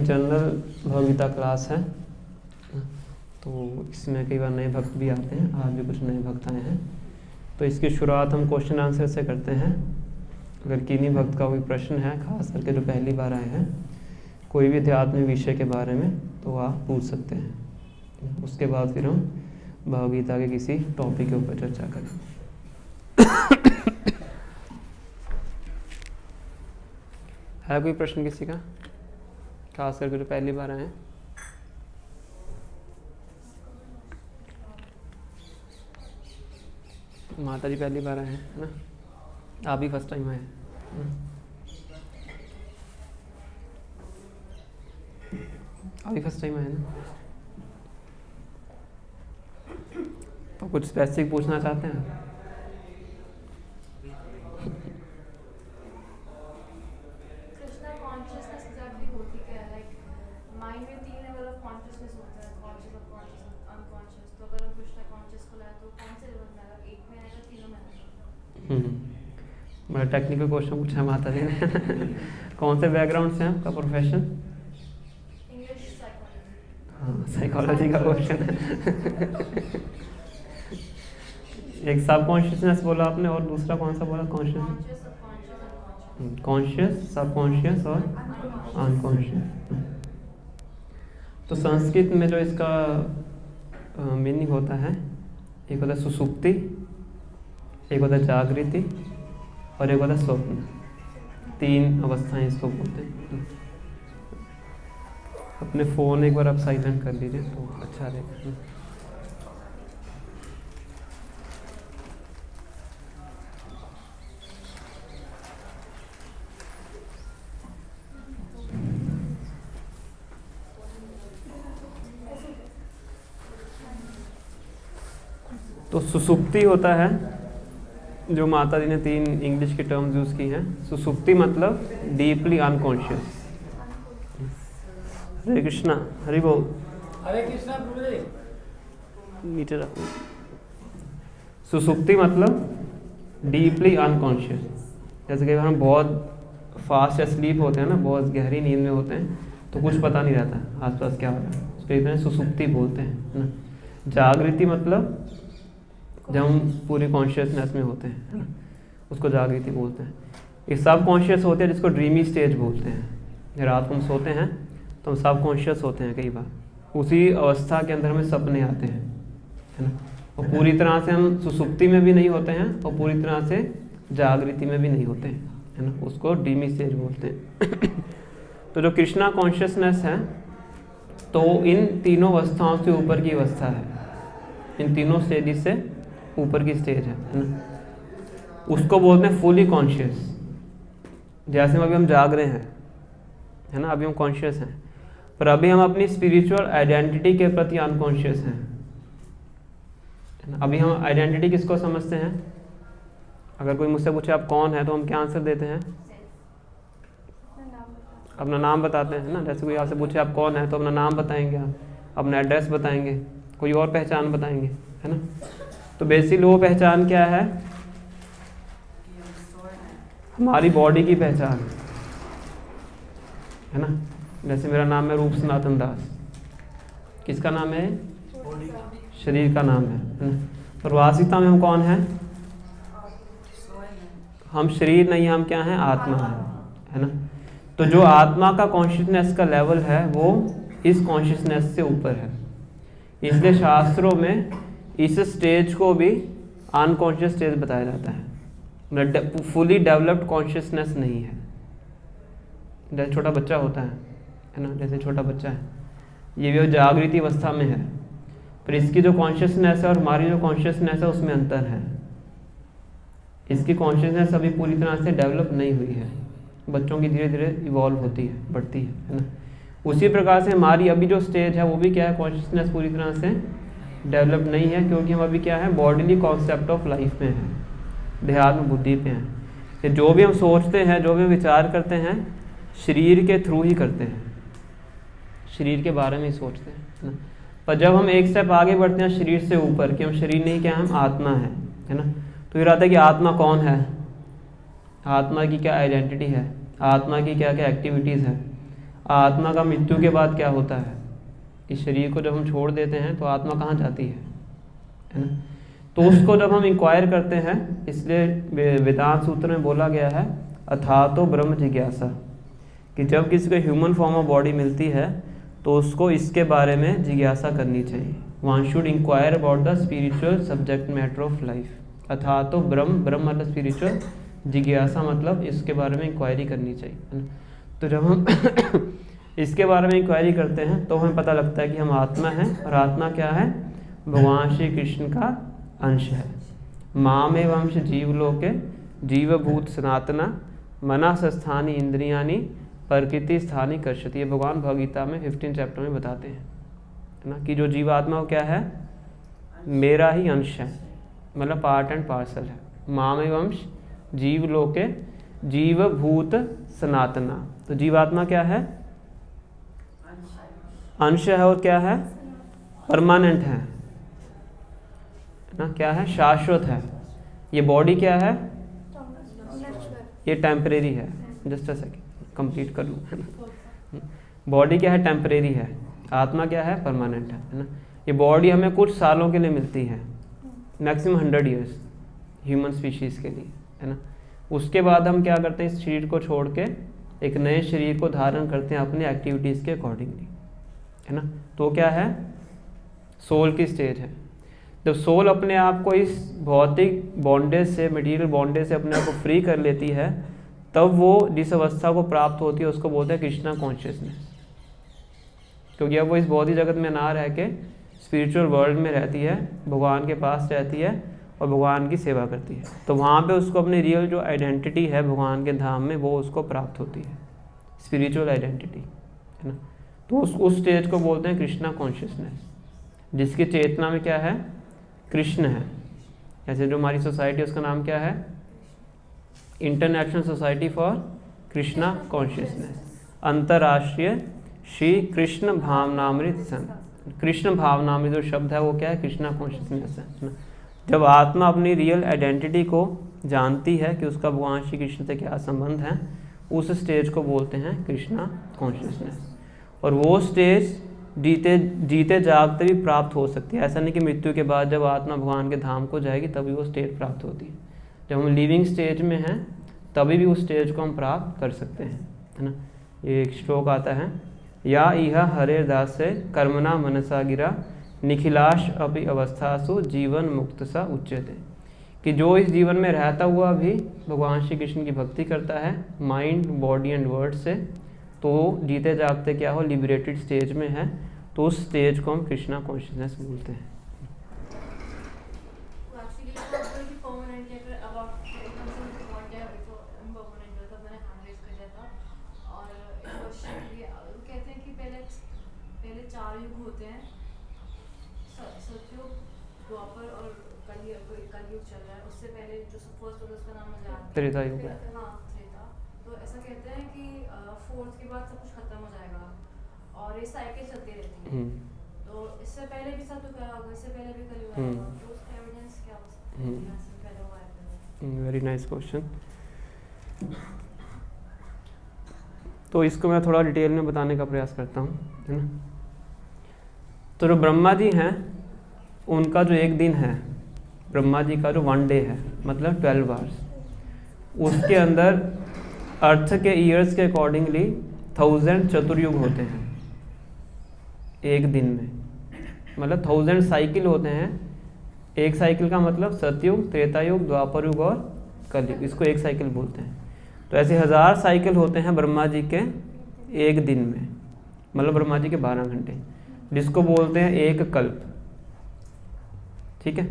General भगवगीता class है, तो इसमें कई बार नए भक्त भी आते हैं। आज भी कुछ नए भक्त आए हैं, तो इसकी शुरुआत हम क्वेश्चन आंसर से करते हैं। अगर किन्हीं भक्त का कोई प्रश्न है, खास करके जो पहली बार आए हैं, कोई भी अध्यात्म विषय के बारे में, तो आप पूछ सकते हैं। उसके बाद फिर हम भगवगीता के किसी टॉपिक के ऊपर चर्चा करेंगे। है कोई प्रश्न किसी का, खास करके जो पहली बार आए हैं? माता जी पहली बार आए हैं, है ना? आप भी फर्स्ट टाइम आए हैं, आप भी फर्स्ट टाइम आए ना? तो कुछ स्पेसिफिक पूछना चाहते हैं? बड़ा टेक्निकल क्वेश्चन पूछा माता जी ने। कौन से बैकग्राउंड से हैं, आपका प्रोफेशन? हाँ, साइकोलॉजी का क्वेश्चन है। एक सब कॉन्शियसनेस बोला आपने, और दूसरा कौन सा बोला? कॉन्शियस, कॉन्शियस, सब कॉन्शियस और अनकॉन्शियस। तो संस्कृत में जो इसका मीनिंग होता है, एक होता है सुसुप्ति, एक होता है जागृति और एक होता है स्वप्न। तीन अवस्थाएं इसको बोलते हैं। अपने फ़ोन एक बार आप साइलेंट कर लीजिए तो अच्छा रहेगा। तो सुसुप्ति होता है, जो माता जी ने तीन इंग्लिश की टर्म्स यूज़ की हैं। सुसुप्ति मतलब डीपली अनकॉन्शियस। हरे कृष्णा, हरि बोल। हरे कृष्णा गुरुदेव। मीटर रखो। सुसुप्ति मतलब डीपली अनकॉन्शियस। जैसे कई बार हम बहुत फास्ट स्लीप होते हैं ना, बहुत गहरी नींद में होते हैं, तो कुछ पता नहीं रहता आसपास क्या हो रहा है, उसको एक तरह सुसुप्ति बोलते हैं, है ना। जागृति मतलब जब हम पूरी कॉन्शियसनेस में होते हैं, है ना, उसको जागृति बोलते हैं। ये सब कॉन्शियस होते हैं, जिसको ड्रीमी स्टेज बोलते हैं। रात को हम सोते हैं तो हम सब कॉन्शियस होते हैं, कई बार उसी अवस्था के अंदर हमें सपने आते हैं, है ना। और पूरी तरह से हम सुसुप्ति में भी नहीं होते हैं और पूरी तरह से जागृति में भी नहीं होते हैं, है ना, उसको ड्रीमी स्टेज बोलते हैं। तो जो कृष्णा कॉन्शियसनेस है, तो इन तीनों अवस्थाओं से ऊपर की अवस्था है, इन तीनों स्टेजेस से ऊपर की स्टेज है ना। उसको बोलते हैं फुली कॉन्शियस। जैसे अभी हम जाग रहे हैं, है ना, अभी हम कॉन्शियस हैं, पर अभी हम अपनी स्पिरिचुअल आइडेंटिटी के प्रति अनकॉन्शियस हैं, है ना। अभी हम आइडेंटिटी किसको समझते हैं? अगर कोई मुझसे पूछे आप कौन है, तो हम क्या आंसर देते हैं? अपना नाम बताते हैं ना। जैसे कोई आपसे पूछे आप कौन है, तो अपना नाम बताएंगे, आप अपना एड्रेस बताएंगे, कोई और पहचान बताएंगे, है ना। तो बेसिकली वो पहचान क्या है? हमारी बॉडी की पहचान, है ना। जैसे मेरा नाम है रूप सनातन दास, किसका नाम है? शरीर का नाम है ना। पर वास्तविकता में हम कौन हैं? हम शरीर नहीं, हम क्या हैं? आत्मा है ना। तो जो आत्मा का कॉन्शियसनेस का लेवल है, वो इस कॉन्शियसनेस से ऊपर है। इसलिए शास्त्रों में इस स्टेज को भी अनकॉन्शियस स्टेज बताया जाता है। फुली डेवलप्ड कॉन्शियसनेस नहीं है। जैसे छोटा बच्चा होता है ना, जैसे छोटा बच्चा है, ये भी जागृति अवस्था में है, पर इसकी जो कॉन्शियसनेस है और हमारी जो कॉन्शियसनेस है, उसमें अंतर है। इसकी कॉन्शियसनेस अभी पूरी तरह से डेवलप नहीं हुई है। बच्चों की धीरे धीरे इवॉल्व होती है, बढ़ती है ना। उसी प्रकार से हमारी अभी जो स्टेज है, वो भी क्या है? कॉन्शियसनेस पूरी तरह से डेवलप नहीं है, क्योंकि हम अभी क्या है? बॉडीली कॉन्सेप्ट ऑफ लाइफ में है, देहात्म बुद्धि पे हैं। कि जो भी हम सोचते हैं, जो भी हम विचार करते हैं, शरीर के थ्रू ही करते हैं, शरीर के बारे में ही सोचते हैं ना। पर जब हम एक स्टेप आगे बढ़ते हैं शरीर से ऊपर, कि हम शरीर नहीं, क्या हम आत्मा है ना, तो ये रहता है कि आत्मा कौन है, आत्मा की क्या आइडेंटिटी है, आत्मा की क्या क्या एक्टिविटीज़ है, आत्मा का मृत्यु के बाद क्या होता है? इस शरीर को जब हम छोड़ देते हैं तो आत्मा कहाँ जाती है ना? तो उसको जब हम इंक्वायर करते हैं, इसलिए वेदांत सूत्र में बोला गया है अथातो ब्रह्म जिज्ञासा, कि जब किसी को ह्यूमन फॉर्म ऑफ बॉडी मिलती है तो उसको इसके बारे में जिज्ञासा करनी चाहिए। One should inquire about the spiritual subject matter of life. अथातो ब्रह्म, ब्रह्म मतलब स्पिरिचुअल, जिज्ञासा मतलब इसके बारे में इंक्वायरी करनी चाहिए, है ना? तो जब हम इसके बारे में इंक्वायरी करते हैं तो हमें पता लगता है कि हम आत्मा हैं, और आत्मा क्या है? भगवान श्री कृष्ण का अंश है। मामेव अंश जीवलोके जीवभूत सनातना मना स्थानी इंद्रियानी प्रकृति स्थानी कर्षति। ये भगवान भगवद गीता में 15 चैप्टर में बताते हैं, है ना, कि जो जीवात्मा वो क्या है? मेरा ही अंश है, मतलब पार्ट एंड पार्सल है। मामेव अंश जीवलोके जीवभूत सनातना। तो जीवात्मा क्या है? अंश है, और क्या है? परमानेंट है ना, क्या है? शाश्वत है। ये बॉडी क्या है? ये टेम्परेरी है। जस्ट अ सेकेंड कंप्लीट कर लूँ, है ना। बॉडी क्या है? टेम्परेरी है। आत्मा क्या है? परमानेंट है ना। ये बॉडी हमें कुछ सालों के लिए मिलती है, मैक्सिमम 100 ईयर्स ह्यूमन स्पीशीज़ के लिए, है ना। उसके बाद हम क्या करते हैं? इस शरीर को छोड़ के एक नए शरीर को धारण करते हैं अपनी एक्टिविटीज़ के अकॉर्डिंगली, है ना। तो क्या है? सोल की स्टेज है। जब सोल अपने आप को इस भौतिक बॉन्डेज से, मटेरियल बॉन्डेज से अपने आप को फ्री कर लेती है, तब वो जिस अवस्था को प्राप्त होती है उसको बोलते हैं कृष्णा कॉन्शियसनेस। क्योंकि अब वो इस भौतिक जगत में ना रह के स्पिरिचुअल वर्ल्ड में रहती है, भगवान के पास रहती है और भगवान की सेवा करती है। तो वहाँ पे उसको अपनी रियल जो आइडेंटिटी है भगवान के धाम में, वो उसको प्राप्त होती है, स्पिरिचुअल आइडेंटिटी, है ना। तो उस स्टेज को बोलते हैं कृष्णा कॉन्शियसनेस, जिसकी चेतना में क्या है? कृष्ण है। जैसे जो हमारी सोसाइटी उसका नाम क्या है? International society for Krishna consciousness, अंतर्राष्ट्रीय श्री कृष्ण भावनामृत संघ। कृष्ण भावनामृत जो शब्द है वो क्या है? कृष्णा कॉन्शियसनेस है। जब आत्मा अपनी रियल आइडेंटिटी को जानती है कि उसका भगवान श्री कृष्ण से क्या संबंध है, उस स्टेज को बोलते हैं कृष्णा कॉन्शियसनेस। और वो स्टेज जीते जागते भी प्राप्त हो सकती है। ऐसा नहीं कि मृत्यु के बाद जब आत्मा भगवान के धाम को जाएगी तभी वो स्टेज प्राप्त होती है। जब हम लिविंग स्टेज में हैं तभी भी उस स्टेज को हम प्राप्त कर सकते हैं, है ना। ये एक श्लोक आता है, या इह हरे दासे कर्मणा मनसा गिरा निखिलाश अपि अवस्थासु जीवन मुक्त सा उच्यते। कि जो इस जीवन में रहता हुआ भी भगवान श्री कृष्ण की भक्ति करता है माइंड, बॉडी एंड वर्ड से, तो जीते जागते क्या हो? लिबरेटेड स्टेज में है, तो उस स्टेज को हम कृष्णा कॉन्शियसनेस बोलते हैं। त्रेता युग। तो ऐसा कहते हैं कि फोर्थ के बाद सब कुछ खत्म हो जाएगा और ये साइकिल चलती रहती है। तो इससे पहले भी सब तो होगा, इससे पहले भी कलयुग आएगा, तो उसका एविडेंस क्या हो सकता है इससे पहले हुआ है? Very nice question. तो इसको मैं थोड़ा डिटेल में बताने का प्रयास करता हूँ, है ना। तो जो ब्रह्मा जी हैं उनका जो एक दिन है, ब्रह्मा जी का जो 1 डे है, मतलब 12 आवर्स, उसके अंदर अर्थ के ईयर्स के अकॉर्डिंगली 1000 चतुर्युग होते हैं एक दिन में, मतलब 1000 साइकिल होते हैं। एक साइकिल का मतलब सतयुग, त्रेता युग, द्वापर युग और कलयुग, इसको एक साइकिल बोलते हैं। तो ऐसे 1000 साइकिल होते हैं ब्रह्मा जी के एक दिन में, मतलब ब्रह्मा जी के 12 घंटे, जिसको बोलते हैं एक कल्प, ठीक है।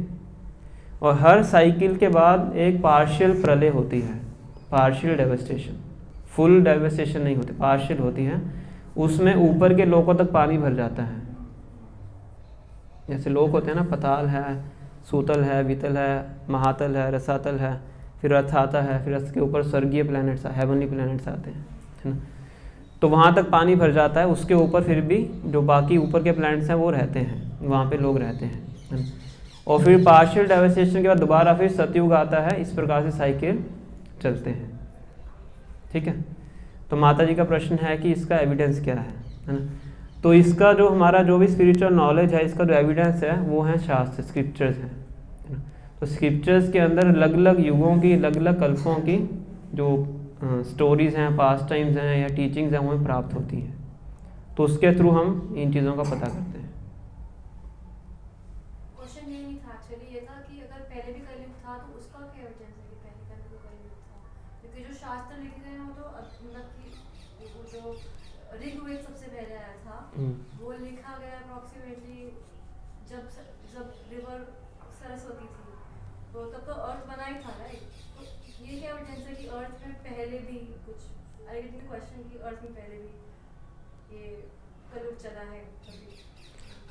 और हर साइकिल के बाद एक पार्शियल प्रलय होती है, पार्शियल डेवस्टेशन, फुल डेवस्टेशन नहीं होती, पार्शियल होती है। उसमें ऊपर के लोकों तक पानी भर जाता है। जैसे लोक होते हैं ना, पताल है, सूतल है, वितल है, महातल है, रसातल है, फिर रथ आता है, फिर रथ के ऊपर स्वर्गीय प्लैनेट्स, हेवनली प्लैनेट्स आते हैं, है ना। तो वहाँ तक पानी भर जाता है, उसके ऊपर फिर भी जो बाकी ऊपर के प्लैनेट्स हैं वो रहते हैं, वहाँ पे लोग रहते हैं, है ना। और फिर पार्शियल डेवस्टेशन के बाद दोबारा फिर सतयुग आता है। इस प्रकार से साइकिल चलते हैं, ठीक है। तो माता जी का प्रश्न है कि इसका एविडेंस क्या है ना। तो इसका जो हमारा जो भी स्पिरिचुअल नॉलेज है, इसका जो एविडेंस है वो है शास्त्र, स्क्रिप्चर्स हैं, है ना। तो स्क्रिप्चर्स के अंदर अलग अलग युगों की, अलग अलग कल्पों की जो स्टोरीज़ हैं, पास्ट टाइम्स हैं या टीचिंग्स हैं, वो हमें प्राप्त होती हैं। तो उसके थ्रू हम इन चीज़ों का पता करते हैं। क्वेश्चन ये नहीं था एक्चुअली, ये था कि अगर पहले भी कलयुग था तो उसका क्या एविडेंस है कि पहले का भी कलयुग था, क्योंकि जो शास्त्र लिखे गए हैं वो तो मतलब कि वो जो ऋग्वेद सबसे पहले आया था वो लिखा गया अप्रॉक्सीमेटली जब रिवर सरस्वती थी, तो तब तो अर्थ बना ही था, राइट। तो ये क्या एविडेंस है कि अर्थ में पहले भी कुछ, आई गेट द क्वेश्चन कि अर्थ में पहले भी ये कलयुग चला है कभी।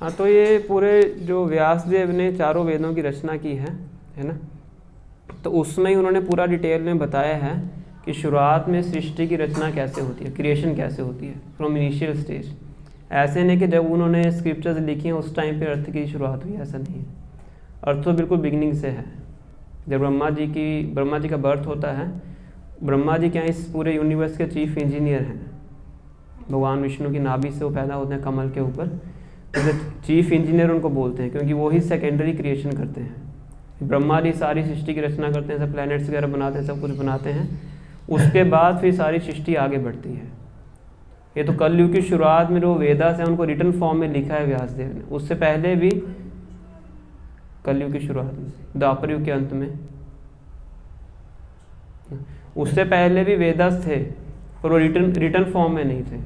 हाँ, तो ये पूरे जो व्यास देव ने चारों वेदों की रचना की है ना, तो उसमें ही उन्होंने पूरा डिटेल में बताया है कि शुरुआत में सृष्टि की रचना कैसे होती है, क्रिएशन कैसे होती है फ्रॉम इनिशियल स्टेज। ऐसे नहीं कि जब उन्होंने स्क्रिप्चर्स लिखी हैं उस टाइम पे अर्थ की शुरुआत हुई, ऐसा नहीं है। अर्थ तो बिल्कुल बिगिनिंग से है। जब ब्रह्मा जी का बर्थ होता है, ब्रह्मा जी क्या इस पूरे यूनिवर्स के चीफ इंजीनियर हैं। भगवान विष्णु की नाभि से वो पैदा होते हैं कमल के ऊपर, तो चीफ इंजीनियर उनको बोलते हैं, क्योंकि वो ही सेकेंडरी क्रिएशन करते हैं। ब्रह्मा जी सारी सृष्टि की रचना करते हैं, सब प्लैनेट्स वगैरह बनाते हैं, सब कुछ बनाते हैं। उसके बाद फिर सारी सृष्टि आगे बढ़ती है। ये तो कलयुग की शुरुआत में जो वेदास है उनको रिटन फॉर्म में लिखा है व्यास देव ने। उससे पहले भी कलयुग की शुरुआत में, द्वापर युग के अंत में, उससे पहले भी वेदास थे पर वो रिटन फॉर्म में नहीं थे।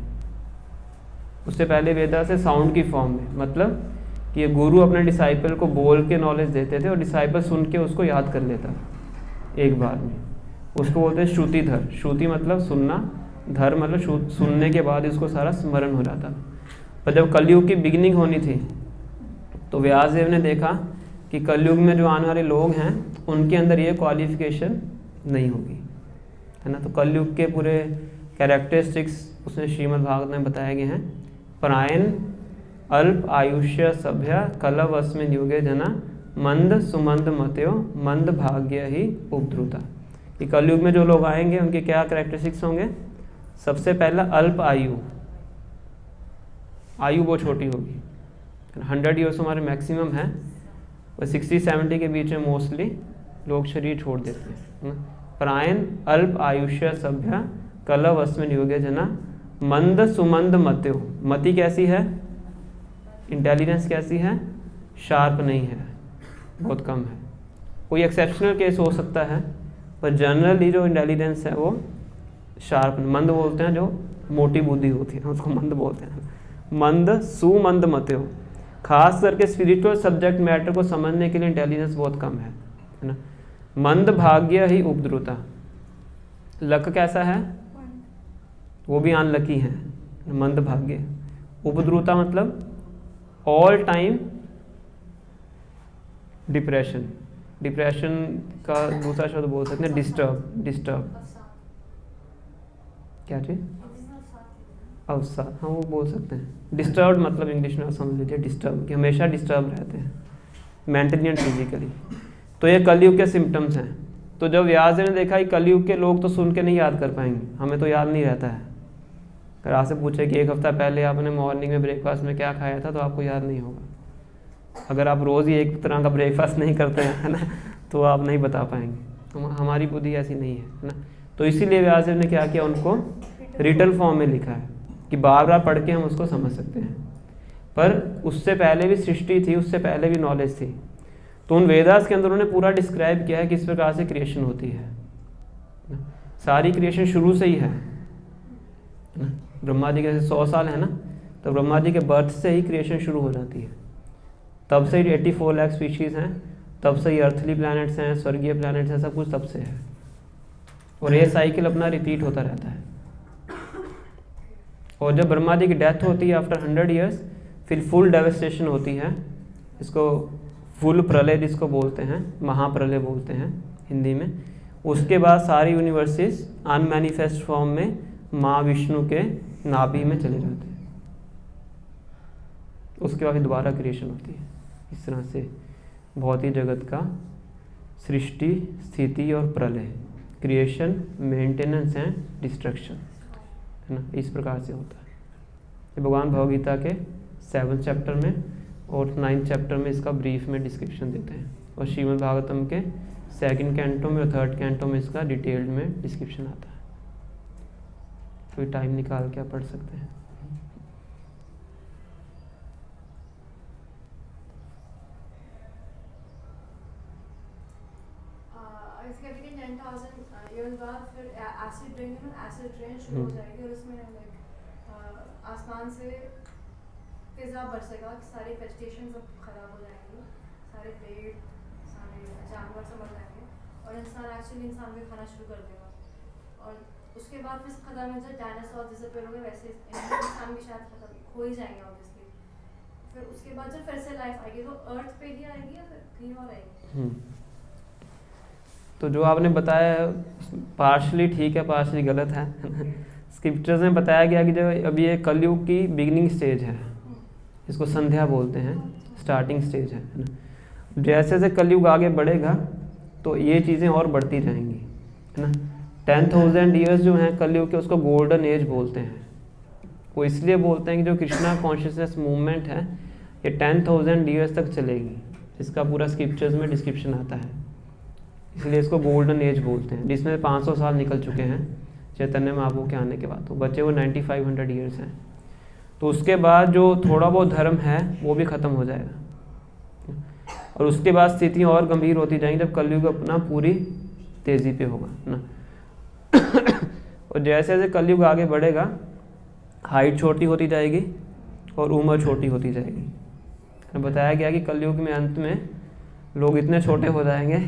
उससे पहले वेदास से साउंड की फॉर्म में, मतलब कि ये गुरु अपने डिसाइपल को बोल के नॉलेज देते थे और डिसाइपल सुन के उसको याद कर लेता एक बार में। उसको बोलते हैं श्रुतिधर। श्रुति मतलब सुनना, धर मतलब सुनने के बाद उसको सारा स्मरण हो जाता। पर जब कलयुग की बिगिनिंग होनी थी तो व्यासदेव ने देखा कि कलयुग में जो आने वाले लोग हैं उनके अंदर ये क्वालिफिकेशन नहीं होगी, है ना। तो कलयुग के पूरे कैरेक्टरिस्टिक्स उसने श्रीमद् भागवत में बताए गए हैं। परायण अल्प आयुष्य सभ्य कलव अस्मिन् युगे जना मंद सुमंद मतयो मंद भाग्य ही उपद्रुता। कि कलयुग में जो लोग आएंगे उनके क्या कैरेक्टरिस्टिक्स होंगे। सबसे पहला अल्प आयु बहुत छोटी होगी। 100 ईयर्स हमारे मैक्सिमम है, और 60-70 के बीच में मोस्टली लोग शरीर छोड़ देते हैं। परायण अल्प आयुष्य सभ्य कलव अस्मिन् युगे जना मंद सुमंद मतयो। मति कैसी है, इंटेलिजेंस कैसी है, शार्प नहीं है, बहुत कम है। कोई एक्सेप्शनल केस हो सकता है, पर जनरली जो इंटेलिजेंस है वो शार्प। मंद बोलते हैं जो मोटी बुद्धि होती है, उसको मंद बोलते हैं। मंद सुमंद मतयो, खास करके स्पिरिचुअल सब्जेक्ट मैटर को समझने के लिए इंटेलिजेंस बहुत कम है ना। मंद भाग्य ही उपद्रुता। लक कैसा है, वो भी अनलकी है, मंद भाग्य। उपद्रुता मतलब ऑल टाइम डिप्रेशन का दूसरा शब्द बोल सकते हैं डिस्टर्ब। क्या चीज, अवसाद, हाँ वो बोल सकते हैं। डिस्टर्ब मतलब इंग्लिश में समझ लीजिए डिस्टर्ब, कि हमेशा डिस्टर्ब रहते हैं मेंटली एंड फिजिकली। तो ये कलयुग के सिम्टम्स हैं। तो जब व्यास ने देखा कि कलयुग के लोग तो सुन के नहीं याद कर पाएंगे, हमें तो याद नहीं रहता है। अगर आपसे पूछे कि 1 हफ्ता पहले आपने मॉर्निंग में ब्रेकफास्ट में क्या खाया था, तो आपको याद नहीं होगा। अगर आप रोज़ ही एक तरह का ब्रेकफास्ट नहीं करते हैं, है ना, तो आप नहीं बता पाएंगे। हमारी बुद्धि ऐसी नहीं है ना। तो इसीलिए व्यास ने क्या किया, उनको रिटन फॉर्म में लिखा है कि बार बार पढ़ के हम उसको समझ सकते हैं। पर उससे पहले भी सृष्टि थी, उससे पहले भी नॉलेज थी। तो उन वेदास के अंदर उन्होंने पूरा डिस्क्राइब किया है किस प्रकार से क्रिएशन होती है। सारी क्रिएशन शुरू से ही है ना। ब्रह्मा जी के 100 साल है ना, तो ब्रह्मा जी के बर्थ से ही क्रिएशन शुरू हो जाती है। तब से ही 84 लाख स्पीशीज़ हैं, तब से ही अर्थली प्लैनेट्स हैं, स्वर्गीय प्लैनेट्स हैं, सब कुछ तब से है। और ये साइकिल अपना रिपीट होता रहता है। और जब ब्रह्मा जी की डेथ होती है आफ्टर 100 ईयर्स, फिर फुल डेवस्टेशन होती है। इसको फुल प्रलय जिसको बोलते हैं, महाप्रलय बोलते हैं हिंदी में। उसके बाद सारी यूनिवर्सेस अनमैनिफेस्ट फॉर्म में माँ विष्णु के नाभि में चले जाते हैं। उसके बाद दोबारा क्रिएशन होती है। इस तरह से भौतिक जगत का सृष्टि, स्थिति और प्रलय, क्रिएशन, मेंटेनेंस एंड डिस्ट्रक्शन, है ना, इस प्रकार से होता है। ये भगवान भगवद गीता के 7th चैप्टर में और 9th चैप्टर में इसका ब्रीफ में डिस्क्रिप्शन देते हैं, और श्रीमद् भागवतम के 2nd कैंटो में और 3rd कैंटो में इसका डिटेल्ड में डिस्क्रिप्शन आता है। कोई टाइम निकाल के आप पढ़ सकते हैं। इसके 10,000 ईयर्स बाद फिर एसिड रेन शुरू हो जाएगी, और उसमें आसमान से तेज़ाब बरसेगा, सारे वेजिटेशन सब खराब हो जाएंगे, सारे पेड़ सारे जानवर सब मर जाएंगे, और इंसान भी खाना शुरू कर देगा। और उसके बाद फिर खत्म हो जाए, डायनासोर डिसअपीयर हो गए, वैसे इंसान भी शायद खत्म हो ही जाएंगे ऑब्वियसली। फिर उसके बाद जब फिर से लाइफ आएगी तो अर्थ पे ही आएगी या फिर कहीं और आएगी? तो जो आपने बताया पार्शली ठीक है, पार्शली गलत है। स्क्रिप्चर्स में बताया गया कि जो अभी ये कलयुग की बिगिनिंग स्टेज है, इसको संध्या बोलते हैं, स्टार्टिंग स्टेज है ना। जैसे जैसे कलयुग आगे बढ़ेगा तो ये चीज़ें और बढ़ती जाएंगी, है ना। 10,000 ईयर्स जो हैं कलयुग के, उसको गोल्डन एज बोलते हैं। वो इसलिए बोलते हैं कि जो कृष्णा कॉन्शियसनेस मूवमेंट है ये 10,000 ईयर्स तक चलेगी, इसका पूरा स्क्रिप्चर्स में डिस्क्रिप्शन आता है, इसलिए इसको गोल्डन एज बोलते हैं, जिसमें 500 साल निकल चुके हैं चैतन्य महाप्रभु के आने के बाद, तो बचे वो 9500 ईयर्स हैं। तो उसके बाद जो थोड़ा बहुत धर्म है वो भी ख़त्म हो जाएगा, और उसके बाद स्थितियाँ और गंभीर होती जाएंगी जब कलयुग अपना पूरी तेज़ी पे होगा ना। और जैसे जैसे कलयुग आगे बढ़ेगा हाइट छोटी होती जाएगी और उम्र छोटी होती जाएगी। बताया गया कि कलयुग में अंत में लोग इतने छोटे हो जाएंगे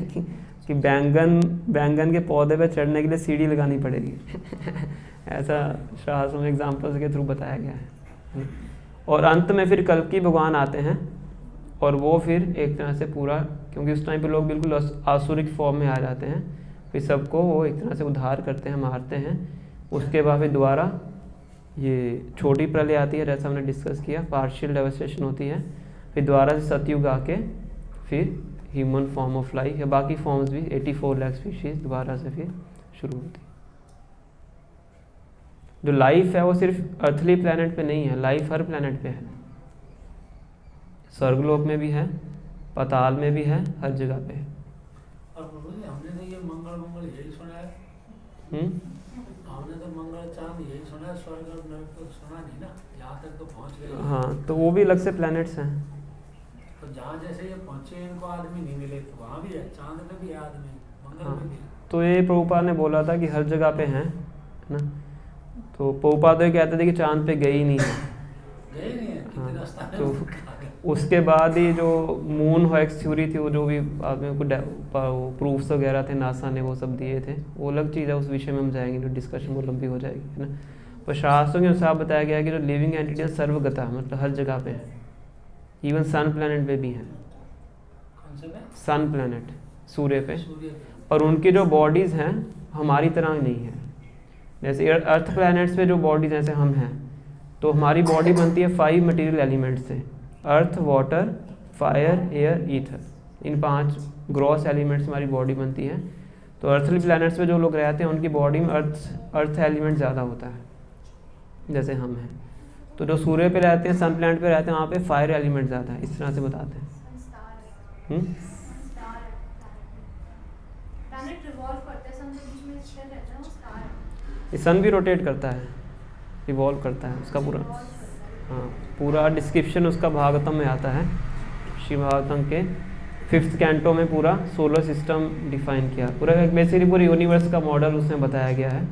कि बैंगन के पौधे पे चढ़ने के लिए सीढ़ी लगानी पड़ेगी। ऐसा शास्त्रों में एग्जाम्पल्स के थ्रू बताया गया है। और अंत में फिर कल्कि भगवान आते हैं, और वो फिर एक तरह से पूरा, क्योंकि उस टाइम पे लोग बिल्कुल आसुरिक फॉर्म में आ जाते हैं, फिर सबको वो एक तरह से उद्धार करते हैं, मारते हैं। उसके बाद फिर दोबारा ये छोटी प्रलय आती है, जैसा हमने डिस्कस किया, पार्शियल डेवस्टेशन होती है। फिर दोबारा से सतयुग आके फिर ह्यूमन फॉर्म ऑफ लाइफ या बाकी फॉर्म्स भी 84 लाख स्पीशीज दोबारा से फिर शुरू होती है। जो लाइफ है वो सिर्फ अर्थली प्लैनेट पे नहीं है, लाइफ हर प्लैनेट पे है। स्वर्गलोक में भी है, पाताल में भी है, हर जगह पे है। और हमने तो ये मंगल यही सुना है। हमने तो मंगल चांद यही सुना है, स्वर्ग और नरक तो सुना नहीं ना, यहाँ तक तो पहुँच गए। हाँ, तो वो भी अलग से प्लैनेट्स हैं। तो जहाँ जैसे ये पहुँचे इनको आदमी नहीं मिले, तो वहाँ भी है, चांद में भी है आदमी, मंगल में भी है। तो ये प्रभुपाद ने बोला था कि हर जगह पे हैं, है ना। तो प्रभुपाद तो ये कहते थे कि चांद पे गए ही नहीं है, गए नहीं है। हाँ, तो उसके बाद ही जो मून हॉक्स थ्योरी थी, वो जो भी आदमी को प्रूफ्स वगैरह थे नासा ने वो सब दिए थे, वो अलग चीज़ है, उस विषय में हम जाएंगे, जो डिस्कशन वो लंबी हो जाएगी, है ना। पर शास्त्रों के अनुसार बताया गया है कि जो लिविंग एंटिटी सर्वगता, मतलब हर जगह पे है, इवन सन प्लैनेट पे भी है। सन प्लैनेट सूर्य पे, और उनकी जो बॉडीज़ हैं हमारी तरह नहीं है। जैसे अर्थ प्लैनेट्स पे जो बॉडीज़ जैसे हम हैं, तो हमारी बॉडी बनती है 5 मटेरियल एलिमेंट्स से, अर्थ, वाटर, फायर, एयर, ईथर, इन 5 ग्रॉस एलिमेंट्स हमारी बॉडी बनती है। तो अर्थली प्लैनेट्स पे जो लोग रहते हैं उनकी बॉडी में अर्थ एलिमेंट ज़्यादा होता है, जैसे हम हैं। तो जो सूर्य पे रहते हैं, सन प्लैनेट पे रहते हैं, वहाँ पे फायर एलिमेंट ज़्यादा है, इस तरह से बताते हैं। सन भी रोटेट करता है, रिवॉल्व करता है, उसका पूरा, हाँ, पूरा डिस्क्रिप्शन उसका भागवतम में आता है। श्री भागवतम के 5th कैंटो में पूरा सोलर सिस्टम डिफाइन किया, पूरा बेसिकली पूरे यूनिवर्स का मॉडल उसमें बताया गया है,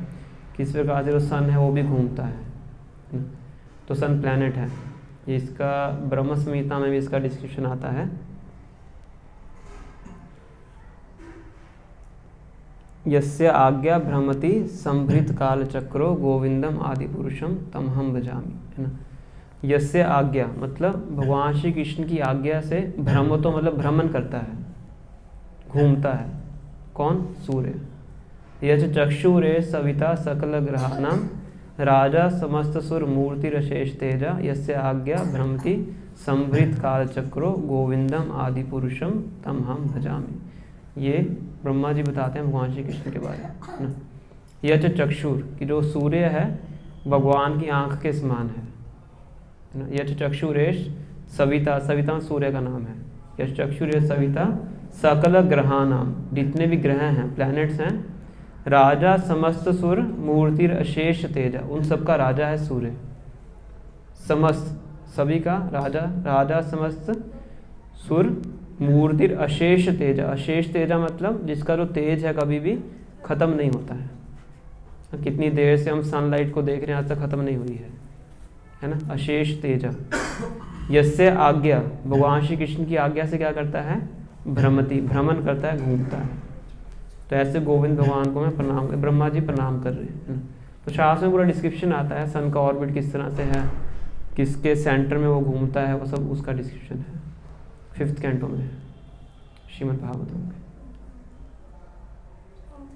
किस प्रकार से जो सन है वो भी घूमता है। तो सन प्लैनेट है ये, इसका ब्रह्म संहिता में भी इसका डिस्क्रिप्शन आता है। यस्य आज्ञा भ्रमति संभृत काल चक्रो गोविंदम आदि पुरुषम तम हम भजामि, है ना। यस्य आज्ञा मतलब भगवान श्री कृष्ण की आज्ञा से भ्रम, तो मतलब भ्रमण करता है, घूमता है। कौन? सूर्य। यच चक्षुरे सविता सकल ग्रहाणाम राजा समस्त सुर मूर्ति रशेष तेजा यस्य आज्ञा भ्रमति संभृत काल चक्रो गोविंदम आदि पुरुषम तम हम भजामि। ये ब्रह्मा जी बताते हैं भगवान श्री कृष्ण के बारे में ना। यच चक्षुर की जो सूर्य है भगवान की आंख के समान है ना। यश चक्षुरेश सविता, सविता सूर्य का नाम है। यश चक्षुरेश सविता सकल ग्रहानाम, जितने भी ग्रह हैं, प्लैनेट्स हैं, राजा समस्त सुर मूर्तिर अशेष तेजा, उन सब का राजा है सूर्य। समस्त, सभी का राजा, राजा समस्त सुर मूर्तिर अशेष तेजा, अशेष तेजा मतलब जिसका जो तेज है कभी भी ख़त्म नहीं होता है। कितनी देर से हम सनलाइट को देख रहे हैं, आज तक ख़त्म नहीं हुई है ना। अशेष तेजा। यस्य आज्ञा, भगवान श्री कृष्ण की आज्ञा से क्या करता है, भ्रमति, भ्रमण करता है, घूमता है। तो ऐसे गोविंद भगवान को मैं प्रणाम, ब्रह्मा जी प्रणाम कर रहे हैं ना। तो शास्त्र में पूरा डिस्क्रिप्शन आता है, सन का ऑर्बिट किस तरह से है, किसके सेंटर में वो घूमता है, वो सब उसका डिस्क्रिप्शन है 5th कैंटो में श्रीमद् भागवतम में।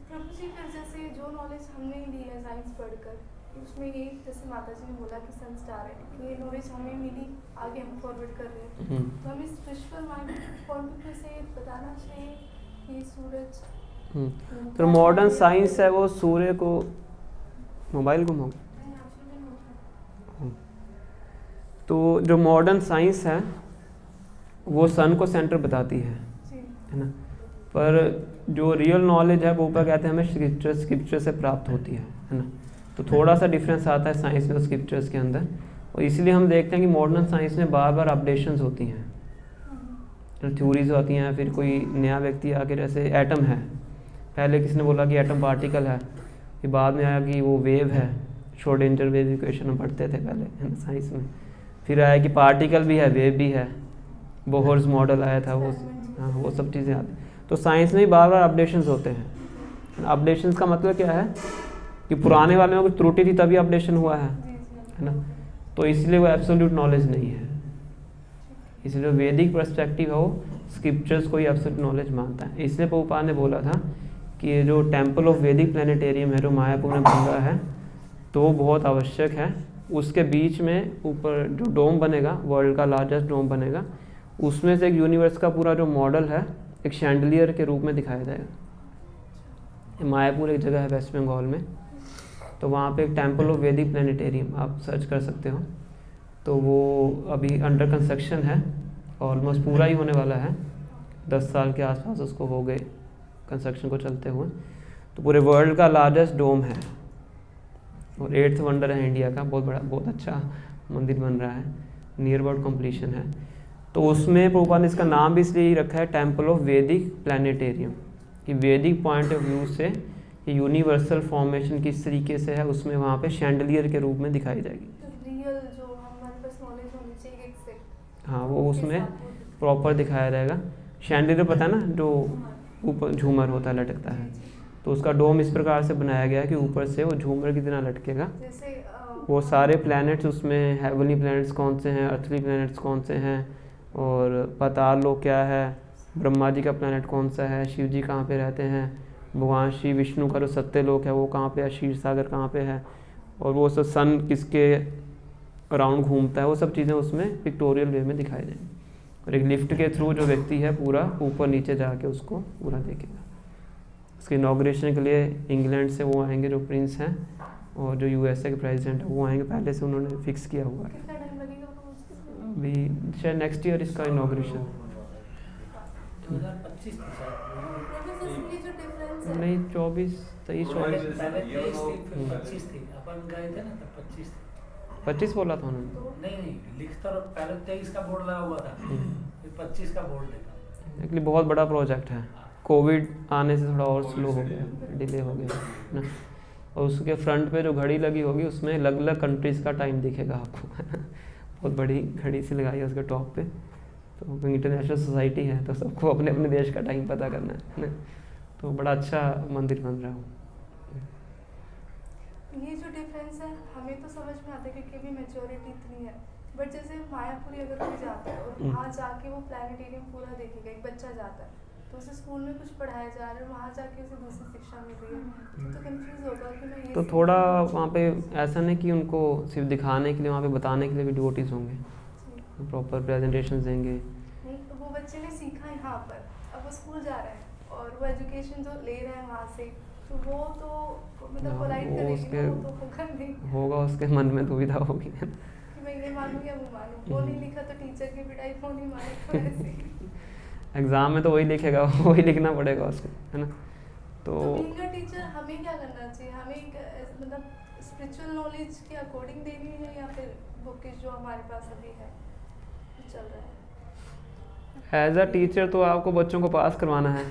प्रभु जी, फिर जैसे जो नॉलेज हमने ली है साइंस पढ़कर, उसमें ये जैसे माता जी ने बोला कि सन स्टार है, ये नॉलेज हमें मिली, आगे हम फॉरवर्ड कर रहे हैं, तो हमें spiritual mind point of view से बताना चाहिए कि सूरज। तो मॉडर्न साइंस है वो सूर्य को, मोबाइल घुमाओ। तो जो मॉडर्न साइंस है वो सन को सेंटर बताती है ना। पर जो रियल नॉलेज है वो ऊपर कहते हैं हमें स्क्रिप्चर से प्राप्त होती है ना। तो थोड़ा सा डिफरेंस आता है साइंस में और स्क्रिप्चर्स के अंदर, और इसलिए हम देखते हैं कि मॉडर्न साइंस में बार बार अपडेशंस होती हैं, थ्योरीज होती हैं। फिर कोई नया व्यक्ति आके, जैसे एटम है, पहले किसने बोला कि एटम पार्टिकल है, फिर बाद में आया कि वो वेव है, श्रोडिंगर वेव इक्वेशन हम पढ़ते थे पहले है ना साइंस में। फिर आया कि पार्टिकल भी है, वेव भी है, बोहर्स मॉडल आया था वो, हाँ वो सब चीज़ें आती। तो साइंस में भी बार बार अपडेशंस होते हैं। अपडेशंस का मतलब क्या है कि पुराने वाले में कुछ त्रुटि थी तभी अपडेशन हुआ है ना। तो इसलिए वो एब्सोल्यूट नॉलेज नहीं है, इसलिए वैदिक पर्सपेक्टिव है वो स्क्रिप्चर्स को ही एब्सोल्यूट नॉलेज मानता है। इसलिए प्रभुपाद ने बोला था कि ये जो टेम्पल ऑफ वैदिक प्लानिटेरियम है जो मायापुर में बन रहा है, तो वो बहुत आवश्यक है। उसके बीच में ऊपर जो डोम बनेगा, वर्ल्ड का लार्जेस्ट डोम बनेगा, उसमें से एक यूनिवर्स का पूरा जो मॉडल है एक शैंडलियर के रूप में दिखाया जाएगा। मायापुर एक जगह है वेस्ट बंगाल में, तो वहाँ पे एक टेम्पल ऑफ वैदिक प्लानिटेरियम आप सर्च कर सकते हो। तो वो अभी अंडर कंस्ट्रक्शन है, ऑलमोस्ट पूरा ही होने वाला है, 10 साल के आसपास उसको हो गए कंस्ट्रक्शन को चलते हुए। तो पूरे वर्ल्ड का लार्जेस्ट डोम है और 8th वंडर है इंडिया का। बहुत बड़ा, बहुत अच्छा मंदिर बन रहा है, नियर अबाउट कम्प्लीशन है। तो उसमें प्रभुपाद ने इसका नाम भी इसलिए ही रखा है टेम्पल ऑफ वैदिक प्लानिटेरियम, कि वैदिक पॉइंट ऑफ व्यू से कि यूनिवर्सल फॉर्मेशन किस तरीके से है, उसमें वहाँ पे शैंडलियर के रूप में दिखाई जाएगी। रियल जो हमारे पास नॉलेज होनी चाहिए एग्जैक्ट, हाँ वो उसमें प्रॉपर दिखाया जाएगा। शैंडलियर पता है ना, जो ऊपर झूमर होता है, लटकता है, तो उसका डोम इस प्रकार से बनाया गया है कि ऊपर से वो झूमर की तरह लटकेगा। वो सारे प्लैनेट्स उसमें, हेवनली प्लैनेट्स कौन से हैं, अर्थली प्लैनेट्स कौन से हैं, और पाताल लोक क्या है, ब्रह्मा जी का प्लैनेट कौन सा है, शिव जी कहाँ पे रहते हैं, भगवान श्री विष्णु का जो सत्य लोक है वो कहाँ पे है, क्षीर सागर कहाँ पे है, और वो सब सन किसके अराउंड घूमता है, वो सब चीज़ें उसमें पिक्टोरियल वे में दिखाई जाएंगी। और एक लिफ्ट के थ्रू जो व्यक्ति है पूरा ऊपर नीचे जाके उसको पूरा देखेगा। उसके इनॉग्रेशन के लिए इंग्लैंड से वो आएंगे जो प्रिंस हैं, और जो USA के प्रेसिडेंट है वो आएंगे, पहले से उन्होंने फिक्स किया हुआ है। अभी शायद नेक्स्ट ईयर इसका इनॉग्रेशन 2025 नहीं, 24, 23, 24, 25 थी, अपन गए थे ना तब 25 थी। 25 बोला था उन्होंने। नहीं लिखता रहो, पहले 23 का बोर्ड लगा हुआ था, फिर 25 का बोर्ड देखा। एक्चुअली बहुत बड़ा प्रोजेक्ट है, कोविड आने से थोड़ा और स्लो हो गया, डिले हो गया ना। और उसके फ्रंट पे जो घड़ी लगी होगी उसमें अलग अलग कंट्रीज़ का टाइम दिखेगा आपको बहुत बड़ी घड़ी सी लगाई है उसके टॉप पे। तो इंटरनेशनल सोसाइटी है तो सबको अपने अपने देश का टाइम पता करना है ना। तो बड़ा अच्छा मंदिर बन रहा है। ये जो डिफरेंस है हमें तो समझ में आता है क्योंकि अभी मैच्योरिटी इतनी है, बट जैसे मायापुरी अगर कोई जाता है और वहाँ जाके वो प्लानिटेरियम पूरा देखेगा, एक बच्चा जाता है तो उसे स्कूल में कुछ पढ़ाया जा रहा है, वहाँ जाके उसे दूसरी शिक्षा मिल रही है, तो कंफ्यूज होगा कि मैं ये तो थोड़ा वहाँ पे ऐसा नहीं कि उनको सिर्फ दिखाने के लिए, वहाँ पे बताने के लिए भी डिवोटीज होंगे, प्रॉपर प्रेजेंटेशन देंगे। नहीं तो वो बच्चे ने सीखा यहाँ पर, अब वो स्कूल जा रहा है और वो एजुकेशन जो ले रहे हैं वहाँ से तो वो तो मतलब हाँ, पोलाइट वो करेगी उसके ना, वो तो होगा नहीं होगा, उसके मन में दुविधा होगी। कि मैं ये मानूं या वो मानूं, वो नहीं लिखा तो टीचर की पिटाई, वो नहीं माने तो ऐसे ही। एग्ज़ाम में तो वही लिखेगा, वही लिखना पड़ेगा उसको, है ना। तो तो बीइंग अ टीचर हमें क्या करना चाहिए? हमें एक मतलब स्पिरिचुअल नॉलेज के अकॉर्डिंग देनी है, या फिर बुकिश जो हमारे पास अभी है जो चल रहा है? एज अ टीचर तो आपको बच्चों को पास करवाना है।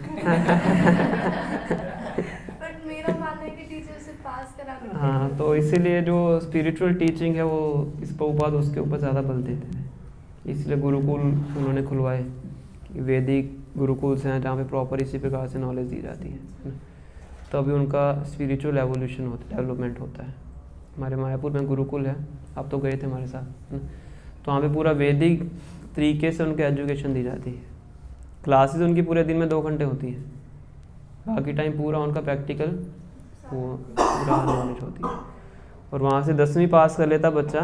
बट मेरा मानना है कि टीचर से पास कराने के हाँ, लिए तो इसीलिए जो स्पिरिचुअल टीचिंग है वो इस प्रभुपाद उसके ऊपर ज़्यादा बल देते थे। इसलिए गुरुकुल उन्होंने खुलवाए, कि वैदिक गुरुकुल्स हैं जहाँ पे प्रॉपर इसी प्रकार से नॉलेज दी जाती है ना। तभी उनका स्पिरिचुअल एवोल्यूशन होता, डेवलपमेंट होता है। हमारे मायापुर में गुरुकुल है, आप तो गए थे हमारे साथ, है ना। तो वहाँ पे पूरा वैदिक तरीके से उनके एजुकेशन दी जाती है। क्लासेस उनकी पूरे दिन में 2 घंटे होती हैं, बाकी टाइम पूरा उनका प्रैक्टिकल वो पूरा नॉलेज होती है। और वहाँ से 10वीं पास कर लेता बच्चा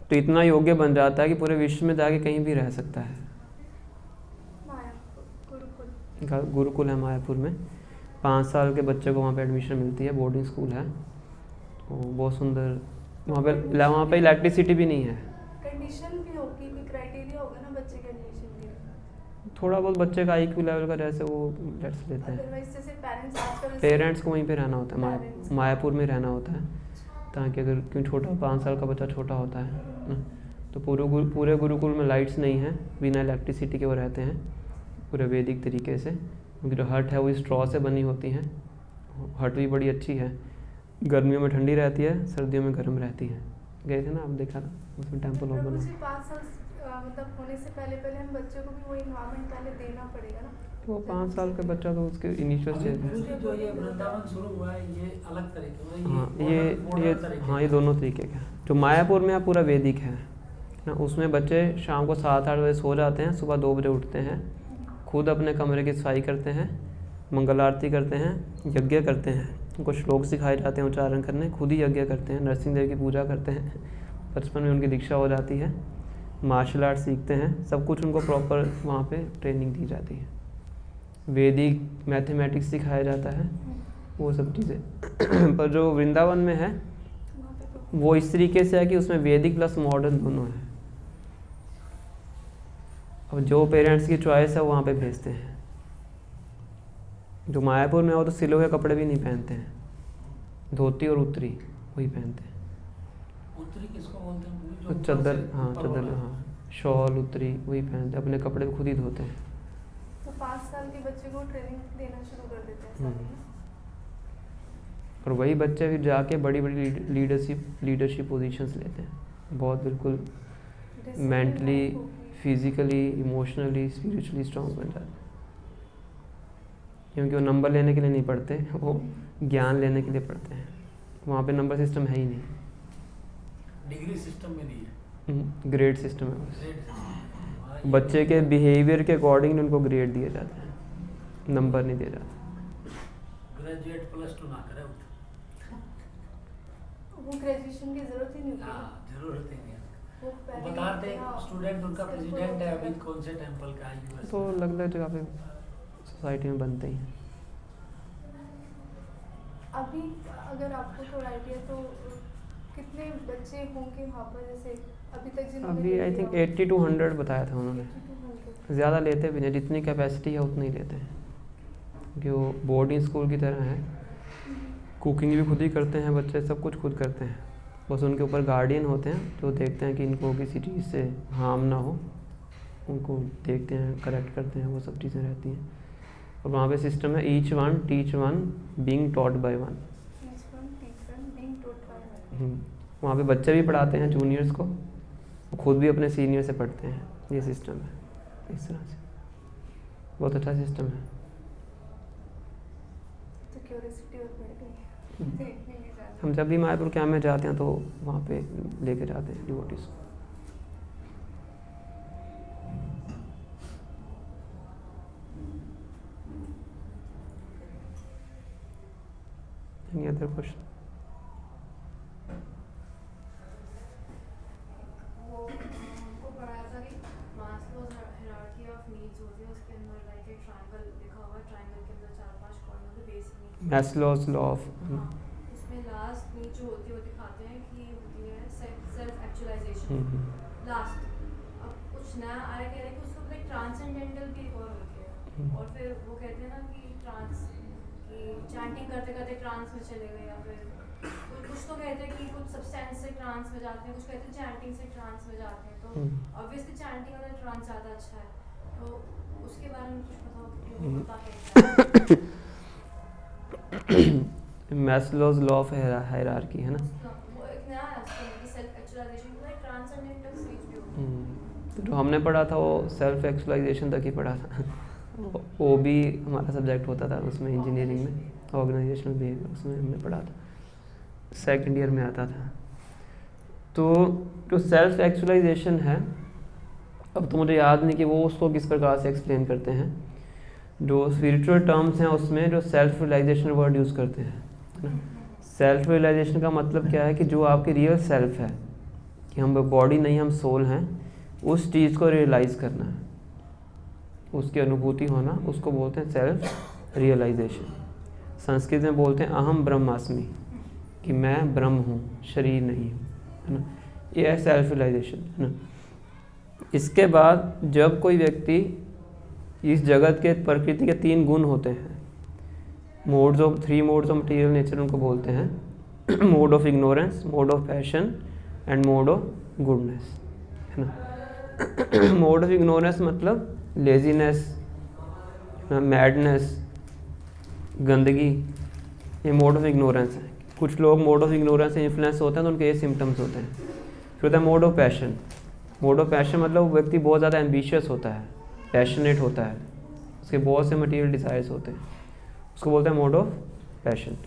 तो इतना योग्य बन जाता है कि पूरे विश्व में जाके कहीं भी रह सकता है। गुरुकुल गुरुकुल है मायापुर में, 5 साल के बच्चे को वहाँ पे एडमिशन मिलती है, बोर्डिंग स्कूल है। तो बहुत सुंदर, वहाँ पे इलेक्ट्रिसिटी भी नहीं है। कंडीशन भी होगी, कोई क्राइटेरिया होगा ना बच्चे के एडमिशन के लिए? थोड़ा बहुत बच्चे का IQ लेवल का जैसे वो लेट्स लेते हैं। अदरवाइज जैसे पेरेंट्स आजकल पेरेंट्स को वहीं पे रहना होता है, Parents को। मायापुर में रहना होता है, ताकि अगर क्यों छोटा 5 साल का बच्चा छोटा होता है ना, तो पूरे गुरुकुल में लाइट्स नहीं है, बिना इलेक्ट्रिसिटी के वो रहते हैं पूरे वैदिक तरीके से। क्योंकि जो हट है वो स्ट्रॉ से बनी होती हैं, हट भी बड़ी अच्छी है, गर्मियों में ठंडी रहती है, सर्दियों में गर्म रहती है। गए थे ना आप, देखा था उसमें टेम्पल और प्रभु बना। जी 5 साल मतलब होने से पहले हम बच्चों को भी वो इन्वायरमेंट पहले देना पड़ेगा ना। तो 5 साल का बच्चा तो उसके इनिशियल स्टेज में। अभी जो ये वृंदावन शुरू हुआ है ये अलग तरीके में, हाँ, मॉडर्न ये तरीके हाँ, ये दोनों तरीके का है। जो मायापुर में है पूरा वैदिक है ना, उसमें बच्चे शाम को 7-8 बजे सो जाते हैं, सुबह 2 बजे उठते हैं, खुद अपने कमरे की सफाई करते हैं, मंगल आरती करते हैं, यज्ञ करते हैं, उनको श्लोक सिखाए जाते हैं उच्चारण करने, खुद ही यज्ञ करते हैं, नरसिंह देव की पूजा करते हैं, बचपन में उनकी दीक्षा हो जाती है, मार्शल आर्ट सीखते हैं, सब कुछ उनको प्रॉपर वहाँ पे ट्रेनिंग दी जाती है, वैदिक मैथमेटिक्स सिखाया जाता है, वो सब चीज़ें। पर जो वृंदावन में है वहाँ पे तो वो इस तरीके से है कि उसमें वैदिक प्लस मॉडर्न दोनों है। अब जो पेरेंट्स की चॉइस है वो वहाँ पे भेजते हैं। जो मायापुर में वो तो सिलो के कपड़े भी नहीं पहनते हैं, धोती और उत्तरी वही पहनते हैं। उत्तरी किसको बोलते हैं? जो तो ऊपर चद्दर, से हाँ ऊपर चद्दर, वाला। हाँ शॉल उत्तरी वही पहनते हैं, अपने कपड़े खुद ही धोते हैं। तो 5 साल के बच्चे को ट्रेनिंग देना शुरू कर देते हैं सारे ना। और वही बच्चे फिर जाके बड़ी बड़ी लीडरशिप पोजीशंस लेते हैं, बहुत बिल्कुल Discipline मेंटली, बहुत होगी। फिजिकली, इमोशनली, स्पिरिचुअली स्ट्रांग बन जाते हैं। क्योंकि वो नंबर लेने के लिए नहीं पढ़ते, वो ज्ञान लेने के लिए पढ़ते हैं। वहाँ पे नंबर सिस्टम है ही नहीं, डिग्री सिस्टम में नहीं है, ग्रेड सिस्टम है बस। Grade system. हाँ, ये बच्चे के बिहेवियर के अकॉर्डिंग उनको ग्रेड दिए जाते हैं, नंबर नहीं दिए जाते। ग्रेजुएट +2 ना करे वो ग्रेजुएशन की जरूरत ही नहीं होती ना। हाँ, जरूरत ही नहीं है। वो पहले बताते ही, हाँ, स्टूडेंट उनका बिल्कुल प्रेसिडेंट है होता अभी कौन से टेंपल का है US तो में। अलग अलग जगह पे सोसाइटी में बनते ही हैं। अभी अगर आपको थोड़ा आइडिया तो कितने बच्चे होंगे वहाँ पर, जैसे अभी तक जिन्होंने अभी ले आई लिया थिंक हो? 80 to 100 बताया था उन्होंने। 8200 ज़्यादा लेते भी नहीं, जितनी कैपेसिटी है उतनी लेते हैं, क्योंकि वो बोर्डिंग स्कूल की तरह है। कुकिंग भी खुद ही करते हैं बच्चे, सब कुछ खुद करते हैं, बस उनके ऊपर गार्डियन होते हैं जो देखते हैं कि इनको किसी चीज़ से हार्म ना हो, उनको देखते हैं, करेक्ट करते हैं, वो सब चीज़ें रहती हैं। और वहाँ पे सिस्टम है each one teach one being taught by one. Each one teach one being taught by one। वहाँ पे बच्चे भी पढ़ाते हैं जूनियर्स को, वो खुद भी अपने सीनियर से पढ़ते हैं, ये सिस्टम है इस तरह से, बहुत अच्छा सिस्टम है। तो क्यूरियोसिटी और बढ़ गई देखने की जाने। हम जब भी मायापुर कैंप में जाते हैं तो वहाँ पे लेके जाते हैं डिवोटीज को। Any other question? वो उनको पढ़ाया था कि मास Maslow's hierarchy of needs होती है, उसके अंदर लाइक एक ट्रायंगल लिखा हुआ है, ट्रायंगल के अंदर 4-5 कॉर्नर होते हैं, basic needs. Maslow's law of, हाँ, उसमें लास्ट नीड जो होती है वो दिखाते हैं कि होती है सेल्फ एक्चुअलाइजेशन लास्ट। अब कुछ नया आया कह रहे हैं कि उसको लाइक ट्रांसेंडेंटल भी एक और होती है, और फिर वो कहते हैं ना कि ट्रांस कि चैंटिंग करते करते ट्रांस में चले गए, या फिर कुछ तो कहते हैं कि कुछ सब्सटेंस से ट्रांस में जाते हैं, कुछ कहते हैं चैंटिंग से ट्रांस में जाते हैं। तो ऑब्वियसली चैंटिंग वाला ट्रांस ज़्यादा अच्छा है, तो उसके बारे में कुछ बताओ कि वो होता कैसा है? मैस्लोज लॉ ऑफ हायरार्की है ना। वो एक नया है उसके लिए, self actualization like transcendental stage भी होती है। तो जो हमने पढ़ा था वो सेल्फ एक्चुअलाइजेशन तक ही पढ़ा था। वो भी हमारा सब्जेक्ट होता था उसमें, इंजीनियरिंग में, ऑर्गेनाइजेशनल बिहेवियर, उसमें हमने पढ़ा था, सेकंड ईयर में आता था। तो जो सेल्फ एक्चुअलाइजेशन है, अब तो मुझे याद नहीं कि वो उसको किस प्रकार से एक्सप्लेन करते हैं। जो स्पिरिचुअल टर्म्स हैं उसमें जो सेल्फ रियलाइजेशन वर्ड यूज़ करते हैं। सेल्फ रियलाइजेशन का मतलब क्या है कि जो आपकी रियल सेल्फ है, कि हम बॉडी नहीं, हम सोल हैं, उस चीज़ को रियलाइज़ करना है, उसकी अनुभूति होना, उसको बोलते हैं सेल्फ रियलाइजेशन। संस्कृत में बोलते हैं अहम ब्रह्मास्मि, कि मैं ब्रह्म हूँ, शरीर नहीं हूँ, है ना। ये है सेल्फ रियलाइजेशन, है ना। इसके बाद जब कोई व्यक्ति, इस जगत के प्रकृति के 3 गुण होते हैं, three modes of material nature उनको बोलते हैं, mode of ignorance, mode of passion and mode of goodness, है ना। मोड ऑफ इग्नोरेंस मतलब लेजीनेस, मैडनेस, गंदगी, ये मोड ऑफ इग्नोरेंस है। कुछ लोग मोड ऑफ इग्नोरेंस से इन्फ्लुएंस होते हैं तो उनके ये सिम्टम्स होते हैं। फिर होता है mode of passion. Mode of passion मतलब व्यक्ति बहुत ज़्यादा एम्बिशियस होता है, पैशनेट होता है, उसके बहुत से मटेरियल डिज़ायर्स होते हैं, उसको बोलते हैं मोड ऑफ पैशन।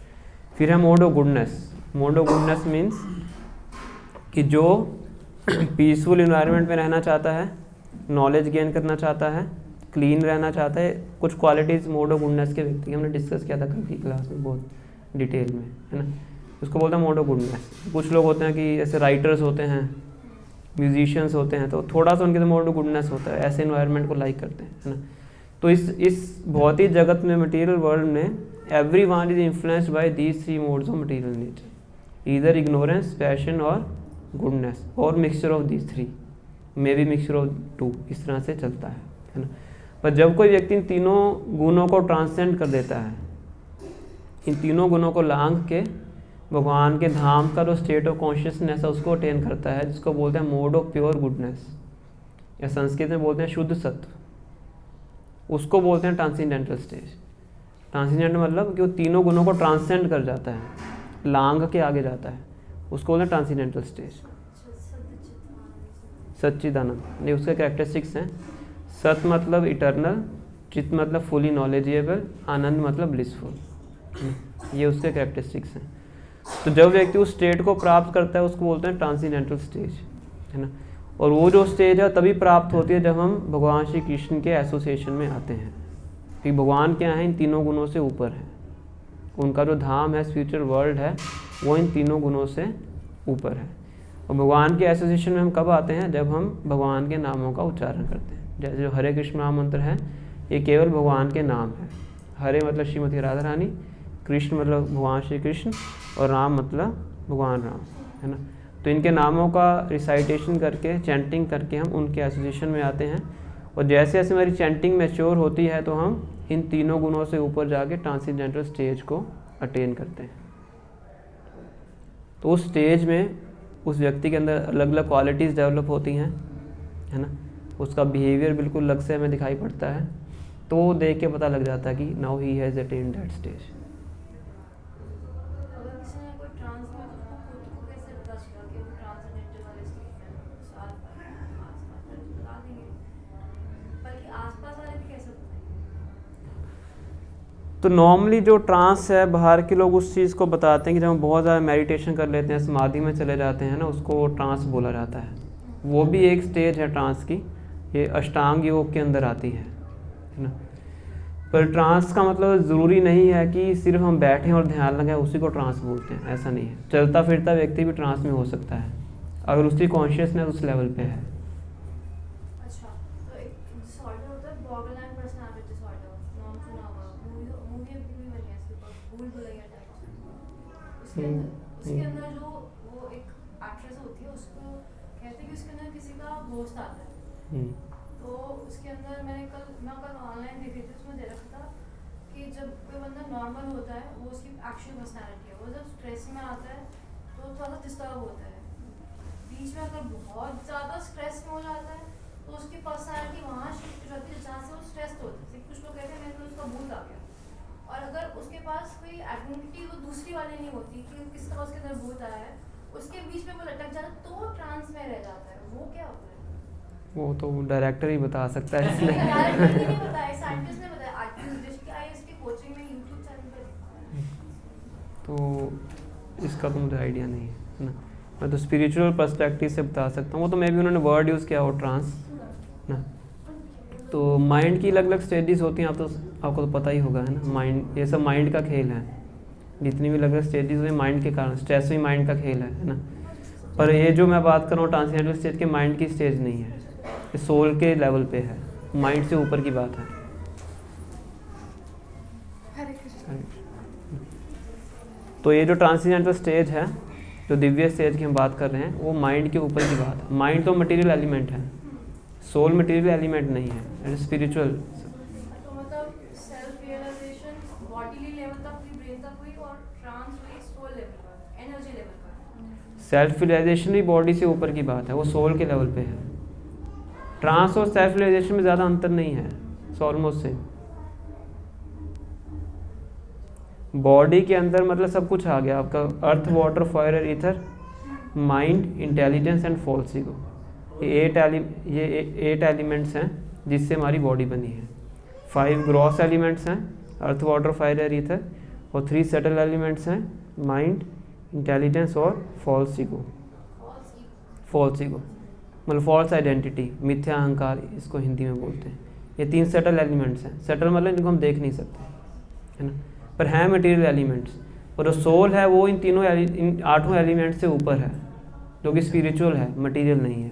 फिर है mode of goodness. Mode of goodness means कि जो पीसफुल इन्वायरमेंट में रहना चाहता है, नॉलेज गेन करना चाहता है, क्लीन रहना चाहता है, कुछ क्वालिटीज़ मोड ऑफ गुडनेस के व्यक्ति हमने डिस्कस किया था कल की क्लास में बहुत डिटेल में, है ना। उसको बोलते हैं मोड ऑफ गुडनेस। कुछ लोग होते हैं कि जैसे राइटर्स होते हैं, म्यूजिशियंस होते हैं, तो थोड़ा सा उनके तो मोड ऑफ गुडनेस होता है, ऐसे इन्वायरमेंट को लाइक करते हैं, है ना। तो इस भौतिक जगत में, मटेरियल वर्ल्ड में, everyone is influenced by these 3 modes of material nature, either ignorance, passion और गुडनेस, और mixture of these 3, may be mixture of 2, इस तरह से चलता है ना। पर जब कोई व्यक्ति इन तीनों गुणों को ट्रांसेंड कर देता है, इन तीनों गुणों को लांघ के भगवान के धाम का जो स्टेट ऑफ कॉन्शियसनेस है उसको अटेन करता है, जिसको बोलते हैं मोड ऑफ प्योर गुडनेस, या संस्कृत में बोलते हैं शुद्ध सत्व, उसको बोलते हैं ट्रांसेंडेंटल स्टेज। ट्रांसेंडेंट मतलब कि वो तीनों गुणों को ट्रांसेंड कर जाता है, लांघ के आगे जाता है, उसको बोलते हैं ट्रांसेंडेंटल स्टेज। सच्चिदानंद, ये उसके कैरेक्टरिस्टिक्स हैं। सत मतलब इटर्नल, चित मतलब फुली नॉलेजेबल, आनंद मतलब ब्लिसफुल, ये उसके कैरेक्टरिस्टिक्स हैं। तो जब व्यक्ति उस स्टेट को प्राप्त करता है उसको बोलते हैं ट्रांसेंडेंटल स्टेज, है ना। और वो जो स्टेज है तभी प्राप्त होती है जब हम भगवान श्री कृष्ण के एसोसिएशन में आते हैं, कि भगवान क्या है, इन तीनों गुणों से ऊपर है, उनका जो धाम है, स्पिरिचुअल वर्ल्ड है, वो इन तीनों गुणों से ऊपर है। और भगवान के एसोसिएशन में हम कब आते हैं, जब हम भगवान के नामों का उच्चारण करते हैं। जैसे जो हरे कृष्ण महामंत्र है, ये केवल भगवान के नाम है। हरे मतलब श्रीमती राधा रानी, कृष्ण मतलब भगवान श्री कृष्ण, और राम मतलब भगवान राम, है ना। तो इनके नामों का रिसाइटेशन करके, चैंटिंग करके हम उनके एसोसिएशन में आते हैं, और जैसे जैसे हमारी चैंटिंग मैच्योर होती है तो हम इन तीनों गुणों से ऊपर जाके ट्रांसेंडेंटल स्टेज को अटेन करते हैं। तो उस स्टेज में उस व्यक्ति के अंदर अलग अलग क्वालिटीज़ डेवलप होती हैं, है ना। उसका बिहेवियर बिल्कुल अलग से हमें दिखाई पड़ता है, तो देख के पता लग जाता है कि now he has attend that stage. अगर किसी ने कोई ट्रांस में, तो खुद को कैसे पता चला कि वो ट्रांसेंडेंटल वाले स्टेज में है? आसपास बता देंगे, बल्कि आसपास वाले भी कैसे बताएंगे? तो नॉर्मली जो ट्रांस है, बाहर के लोग उस चीज़ को बताते हैं कि जब हम बहुत ज़्यादा मेडिटेशन कर लेते हैं, समाधि में चले जाते हैं ना, उसको ट्रांस बोला जाता है। वो भी एक स्टेज है ट्रांस की, ये अष्टांग योग के अंदर आती है ना। पर ट्रांस का मतलब ज़रूरी नहीं है कि सिर्फ हम बैठें और ध्यान लगाएं उसी को ट्रांस बोलते हैं, ऐसा नहीं है। चलता फिरता व्यक्ति भी ट्रांस में हो सकता है, अगर उसकी कॉन्शियसनेस उस लेवल पे है। अच्छा, तो उसके अंदर जो वो एक एक्ट्रेस होती है उसको कहते हैं कि उसके अंदर किसी का घोस्ट आता है। तो उसके अंदर मैं कल ऑनलाइन देख रही थी, उसमें दे रखा था कि जब कोई बंदा नॉर्मल होता है वो उसकी एक्चुअल पर्सनैलिटी है, वो जब स्ट्रेस में आता है तो थोड़ा सा डिस्टर्ब होता है, बीच में अगर बहुत ज़्यादा स्ट्रेस में हो जाता है तो उसकी पर्सनैलिटी वहाँ शिफ्ट हो जाती है जहाँ से वो स्ट्रेस होता है। कुछ लोग कहते हैं मेरे को उसका भूत आ गया, और अगर उसके पास कोई आइडेंटिटी वो दूसरी वाली नहीं होती कि किस तरह उसके अंदर भूत आया है, उसके बीच में वो लटक जाता है तो वो ट्रांस में रह जाता है। वो क्या होता है? वो तो डायरेक्टर ही बता सकता है इसलिए। डायरेक्टर नहीं बताया, साइंटिस्ट ने बताया, आर्टिस्ट जिसकी आई इसकी कोचिंग में यूट्यूब चैनल पे। तो इसका तो मुझे आइडिया नहीं है ना, मैं तो स्पिरिचुअल पर्सपेक्टिव से बता सकता हूँ। वो तो मे भी उन्होंने वर्ड यूज़ किया हो ट्रांस ना। तो माइंड की अलग अलग स्टेजेस होती हैं, आपको तो पता ही होगा है ना। माइंड, ये सब माइंड का खेल है, जितनी भी अलग अलग स्टेजेस हुए माइंड के कारण, स्ट्रेस भी माइंड का खेल है ना। पर ये जो मैं बात कर रहा हूँ ट्रांसेंडेंटल स्टेज के, माइंड की स्टेज नहीं है, ये सोल के लेवल पे है, माइंड से ऊपर की बात है। तो ये जो ट्रांसेंडेंटल स्टेज है, जो दिव्य स्टेज की हम बात कर रहे हैं, वो माइंड के ऊपर की बात है। माइंड तो मटेरियल एलिमेंट है, सोल मटेरियल एलिमेंट नहीं है, इट इज स्पिरिचुअल। तो मतलब सेल्फ रियलाइजेशन बॉडीली लेवल तक भी, ब्रेन तक हुई, और ट्रांस हुई सोल लेवल पर, एनर्जी लेवल पर। सेल्फ रियलाइजेशन भी बॉडी से ऊपर की बात है, वो सोल के लेवल पे है। ट्रांस और सेल्फ रियलाइजेशन में ज़्यादा अंतर नहीं है, ऑलमोस्ट सेम। बॉडी के अंदर मतलब सब कुछ आ गया आपका, अर्थ वाटर फायर और ether, mind, intelligence and false ego. ये 8 एलिमेंट्स हैं जिससे हमारी बॉडी बनी है। 5 ग्रॉस एलिमेंट्स हैं, अर्थ वाटर फायर और ईथर, और 3 सटल एलिमेंट्स हैं, माइंड, इंटेलिजेंस और फॉल्स ईगो। फॉल्स ईगो मतलब फॉल्स आइडेंटिटी, मिथ्या अहंकार इसको हिंदी में बोलते हैं। ये 3 सटल एलिमेंट्स हैं। सटल मतलब इनको हम देख नहीं सकते है ना, पर हैं मटेरियल एलिमेंट्स। और जो सोल है वो इन 8 एलिमेंट्स से ऊपर है, जो कि स्पिरिचुअल है, मटेरियल नहीं है।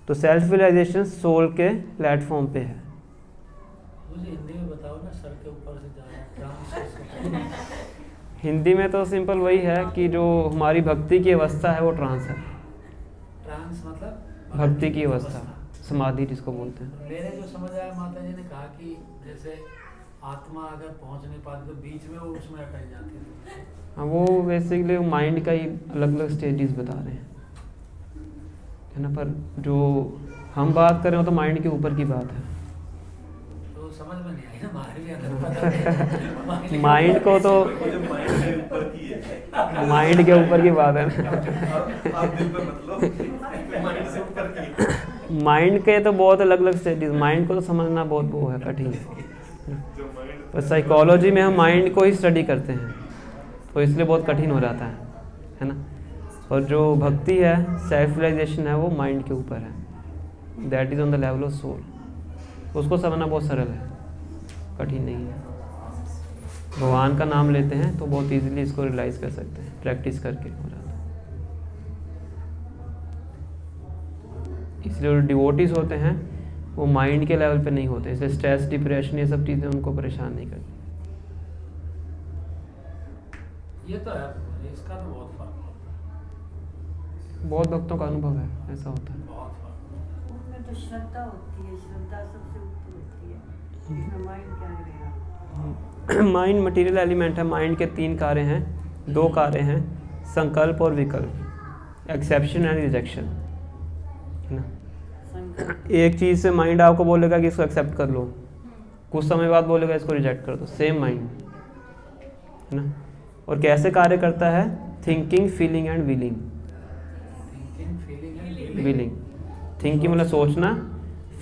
तो सेल्फ रियलाइजेशन सोल के प्लेटफॉर्म पे है। मुझे हिंदी में बताओ ना, सर के ऊपर से जाना। हिंदी में तो सिंपल वही है कि जो हमारी भक्ति की अवस्था है वो ट्रांस है। ट्रांस मतलब भक्ति की अवस्था, समाधि जिसको बोलते हैं। मेरे जो समझ आया, माता जी ने कहा कि जैसे आत्मा अगर पहुंच नहीं पाती तो बीच में वो उसमें अटक जाती है। हाँ, वो बेसिकली माइंड का ही अलग अलग स्टेजेस बता रहे हैं है ना। पर जो हम बात कर रहे हो तो माइंड के ऊपर की बात है। तो समझ में नहीं आई ना, हमारे भी अंदर पता नहीं। माइंड को तो माइंड के ऊपर की बात है ना। माइंड के तो बहुत अलग अलग स्टेजेस, माइंड को तो समझना बहुत वो है, कठिन है। पर साइकोलॉजी में हम माइंड को ही स्टडी करते हैं, तो इसलिए बहुत कठिन हो जाता है ना। और जो भक्ति है, सेल्फ रियलाइजेशन है, वो माइंड के ऊपर है, that is on the level of soul. उसको समझना बहुत सरल है, कठिन नहीं है। भगवान का नाम लेते हैं तो बहुत इजीली इसको रियलाइज कर सकते हैं, प्रैक्टिस करके हो जाता है। इसलिए जो डिवोटीज होते हैं वो माइंड के लेवल पे नहीं होते, इसलिए स्ट्रेस, डिप्रेशन, ये सब चीज़ें उनको परेशान नहीं करती। ये तो है, इसका तो बहुत फर्क होता है। बहुत भक्तों का अनुभव है, ऐसा होता है। बहुत फर्क। उनमें तो श्रद्धा होती है, श्रद्धा सबसे ऊपर होती है। इसमें माइंड क्या करेगा? माइंड मटेरियल एलिमेंट है। माइंड के 3 कार्य हैं, 2 कार्य हैं, संकल्प और विकल्प, एक्सेप्शन एंड रिजेक्शन है ना। एक चीज़ से माइंड आपको बोलेगा कि इसको एक्सेप्ट कर लो, कुछ समय बाद बोलेगा इसको रिजेक्ट कर दो, सेम माइंड है ना। और कैसे कार्य करता है? Thinking, feeling and willing. Thinking, feeling and willing, thinking मतलब सोचना,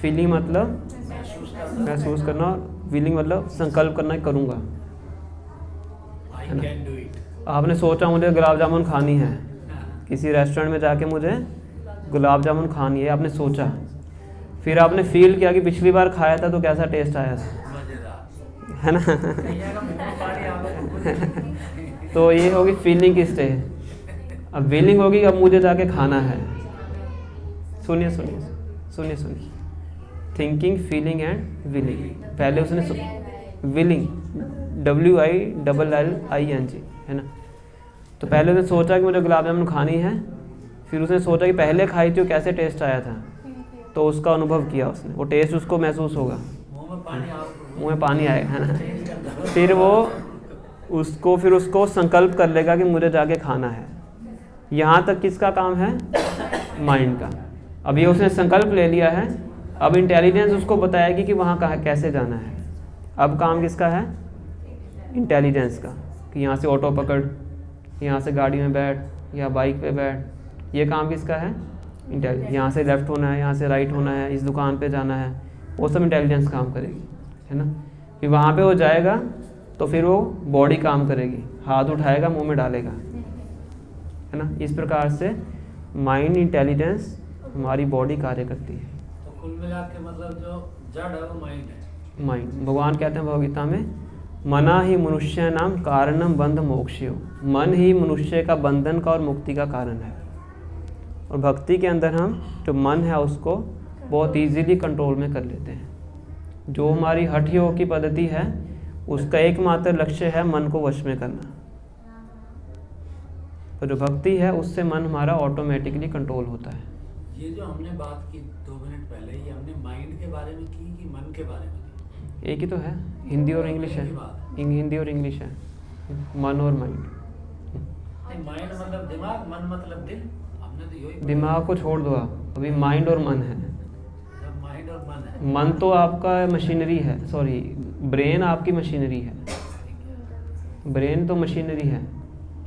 फीलिंग मतलब महसूस करना, और विलिंग मतलब संकल्प करना, करूँगा। I can do it. आपने सोचा मुझे गुलाब जामुन खानी है, किसी रेस्टोरेंट में जाके मुझे गुलाब जामुन खानी है, आपने सोचा, फिर आपने फील किया कि पिछली बार खाया था तो कैसा टेस्ट आया था, मजेदार है ना। पानी आ गया। तो ये होगी फीलिंग की स्टेज। अब विलिंग होगी, अब मुझे जाके खाना है। सुनिए सुनिए सुनिए सुनिए, थिंकिंग, फीलिंग एंड विलिंग। पहले उसने विलिंग, WILLING है ना। तो पहले उसने सोचा कि मुझे गुलाब जामुन खानी है, फिर उसने सोचा कि पहले खाई थी कैसे टेस्ट आया था, तो उसका अनुभव किया उसने, वो टेस्ट उसको महसूस होगा, मुँह में पानी आएगा, है ना। फिर वो उसको संकल्प कर लेगा कि मुझे जाके खाना है। यहाँ तक किसका काम है? माइंड का। अब ये उसने संकल्प ले लिया है, अब इंटेलिजेंस उसको बताएगी कि वहाँ कहाँ कैसे जाना है। अब काम किसका है? इंटेलिजेंस का, कि यहाँ से ऑटो पकड़, यहाँ से गाड़ी में बैठ या बाइक पे बैठ, ये काम किसका है? इंटेलिजेंस। यहाँ से लेफ़्ट होना है, यहाँ से राइट होना है, इस दुकान पे जाना है, वो सब इंटेलिजेंस काम करेगी, है ना। फिर वहाँ पे वो जाएगा तो फिर वो बॉडी काम करेगी, हाथ उठाएगा, मुंह में डालेगा, है ना। इस प्रकार से माइंड इंटेलिजेंस हमारी बॉडी कार्य करती है। तो कुल मिला के मतलब जो जड़ है वो माइंड है। माइंड, भगवान कहते हैं भगवद्गीता में, मना ही मनुष्य नाम कारणम बंध मोक्षयो, मन ही मनुष्य का बंधन का और मुक्ति का कारण है। और भक्ति के अंदर हम जो मन है उसको बहुत इजीली कंट्रोल में कर लेते हैं। जो हमारी हठ योग की पद्धति है उसका एकमात्र लक्ष्य है मन को वश में करना, और जो भक्ति है उससे मन हमारा ऑटोमेटिकली कंट्रोल होता है। ये जो हमने बात की 2 मिनट पहले, ये हमने माइंड के बारे में की कि मन के बारे में की? एक ही तो है, हिंदी और इंग्लिश है, हिंदी और इंग्लिश है, मन और माइंड। माइंड मतलब दिमाग, मन मतलब दिल, हमने तो यही दिमाग को छोड़ दो आप, अभी माइंड और मन है। माइंड और मन है। मन तो आपका मशीनरी है, सॉरी ब्रेन आपकी मशीनरी है, ब्रेन तो मशीनरी है,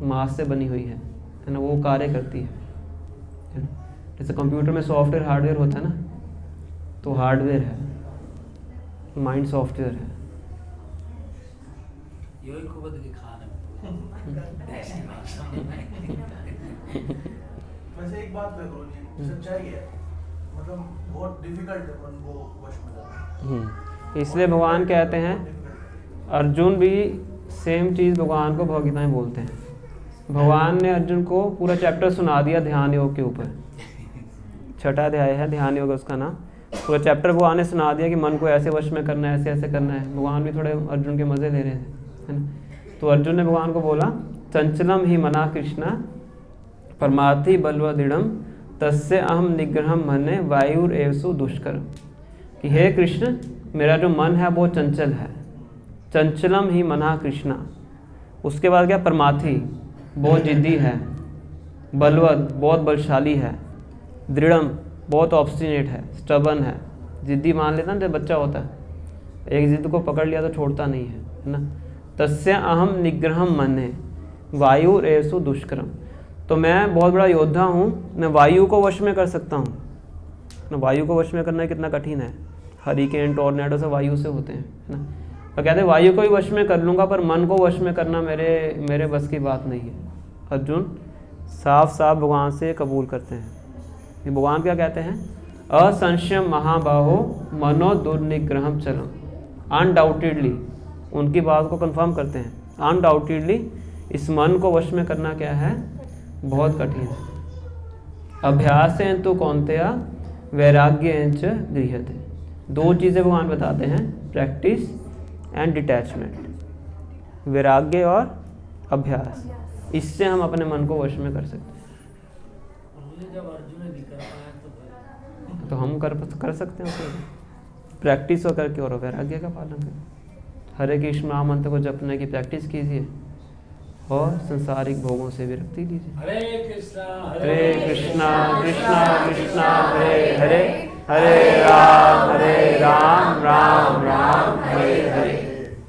मास से बनी हुई है ना, वो कार्य करती है ना। जैसे कंप्यूटर में सॉफ्टवेयर हार्डवेयर होता है ना, तो हार्डवेयर है, माइंड सॉफ्टवेयर है। यही खुद के खाने वैसे एक बात मैं करूँ जी, सच्चाई है, मतलब बहुत डिफिकल्ट है मन को वश में करना। इसलिए भगवान कहते हैं, अर्जुन भी सेम चीज़ भगवान को भगवद्गीता में बोलते हैं। भगवान ने अर्जुन को पूरा चैप्टर सुना दिया ध्यान योग के ऊपर, 6वां अध्याय है ध्यान योग उसका नाम। पूरा चैप्टर भगवान ने सुना दिया कि मन को ऐसे वश में करना है, ऐसे ऐसे करना है। भगवान भी थोड़े अर्जुन के मज़े ले रहे थे, है ना। तो अर्जुन ने भगवान को बोला, चंचलम ही मना कृष्णा परमार्थी बलव दृढ़म तस्य अहम निग्रहम मने वायुर एवसु दुष्कर, कि हे कृष्ण मेरा जो मन है वो चंचल है। चंचलम ही मना कृष्णा, उसके बाद क्या? परमार्थी, बहुत जिद्दी है, बलवत, बहुत बलशाली है, दृढ़म, बहुत ऑब्स्टिनेट है, स्टबन है, जिद्दी मान लेता ना जब बच्चा होता है, एक जिद को पकड़ लिया तो छोड़ता नहीं है ना। तस्य अहम निग्रहम मने वायुर एवसु दुष्करम, तो मैं बहुत बड़ा योद्धा हूँ, मैं वायु को वश में कर सकता हूँ ना। वायु को वश में करना कितना कठिन है, हरिकेन टॉर्नेडो सब वायु से होते हैं, है ना। तो कहते हैं वायु को ही वश में कर लूँगा, पर मन को वश में करना मेरे बस की बात नहीं है। अर्जुन साफ साफ भगवान से कबूल करते हैं। ये भगवान क्या कहते हैं? असंशयम महाबाहो मनो दुर्निग्रहम चलम, अनडाउटेडली, उनकी बात को कंफर्म करते हैं, अनडाउटेडली इस मन को वश में करना क्या है? बहुत कठिन है। अभ्यासेन तो कौन्तेय वैराग्येन च गृह्यते, 2 चीज़ें भगवान बताते हैं, प्रैक्टिस एंड डिटैचमेंट, वैराग्य और अभ्यास, इससे हम अपने मन को वश में कर सकते हैं। जब अर्जुन ने नहीं कर पाया तो हम कर सकते हैं उसे, प्रैक्टिस हो करके और वैराग्य का पालन करें। हरे कृष्ण महामंत्र को जपने की प्रैक्टिस कीजिए और संसारिक भोगों से विरक्ति लीजिए। हरे कृष्णा कृष्णा कृष्णा हरे हरे, हरे राम राम राम हरे हरे।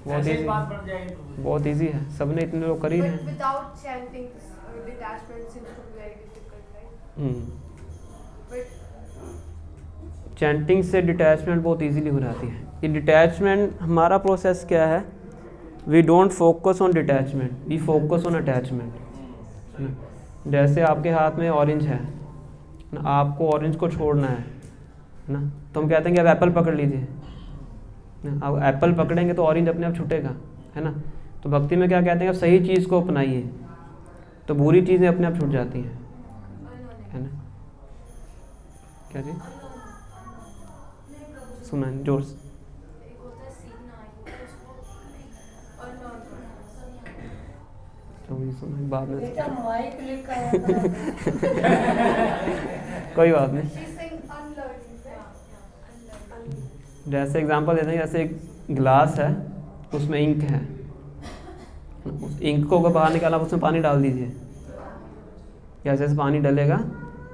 बहुत ऐसी ईजी, बात बन जाएगी तो बहुत ईजी है, सबने इतने लोग कर ही रहे हैं। Without chanting, detachment seems to be very difficult, right? But chanting से डिटैचमेंट बहुत इजीली हो जाती है। ये डिटैचमेंट, हमारा प्रोसेस क्या है? We don't focus on detachment, we focus on attachment. जैसे आपके हाथ में ऑरेंज है ना, आपको ऑरेंज को छोड़ना है ना, तो हम कहते हैं कि अब एप्पल पकड़ लीजिए ना। अब एप्पल पकड़ेंगे तो ऑरेंज अपने आप छूटेगा, है ना। तो भक्ति में क्या कहते हैं? अब सही चीज़ को अपनाइए तो बुरी चीज़ें अपने आप छूट जाती हैं, है ना। क्या जी? सुना जोर से। एक होता है सीखना, एक होता है उसको unlearn करना। तो सुना, बाद में बेटा माइक लेकर कोई बात नहीं। She's saying unlearning, right? जैसे एग्जांपल देते हैं, जैसे एक गिलास है उसमें इंक है, उस इंक को अगर बाहर निकालना उसमें पानी डाल दीजिए, जैसे जैसे पानी डलेगा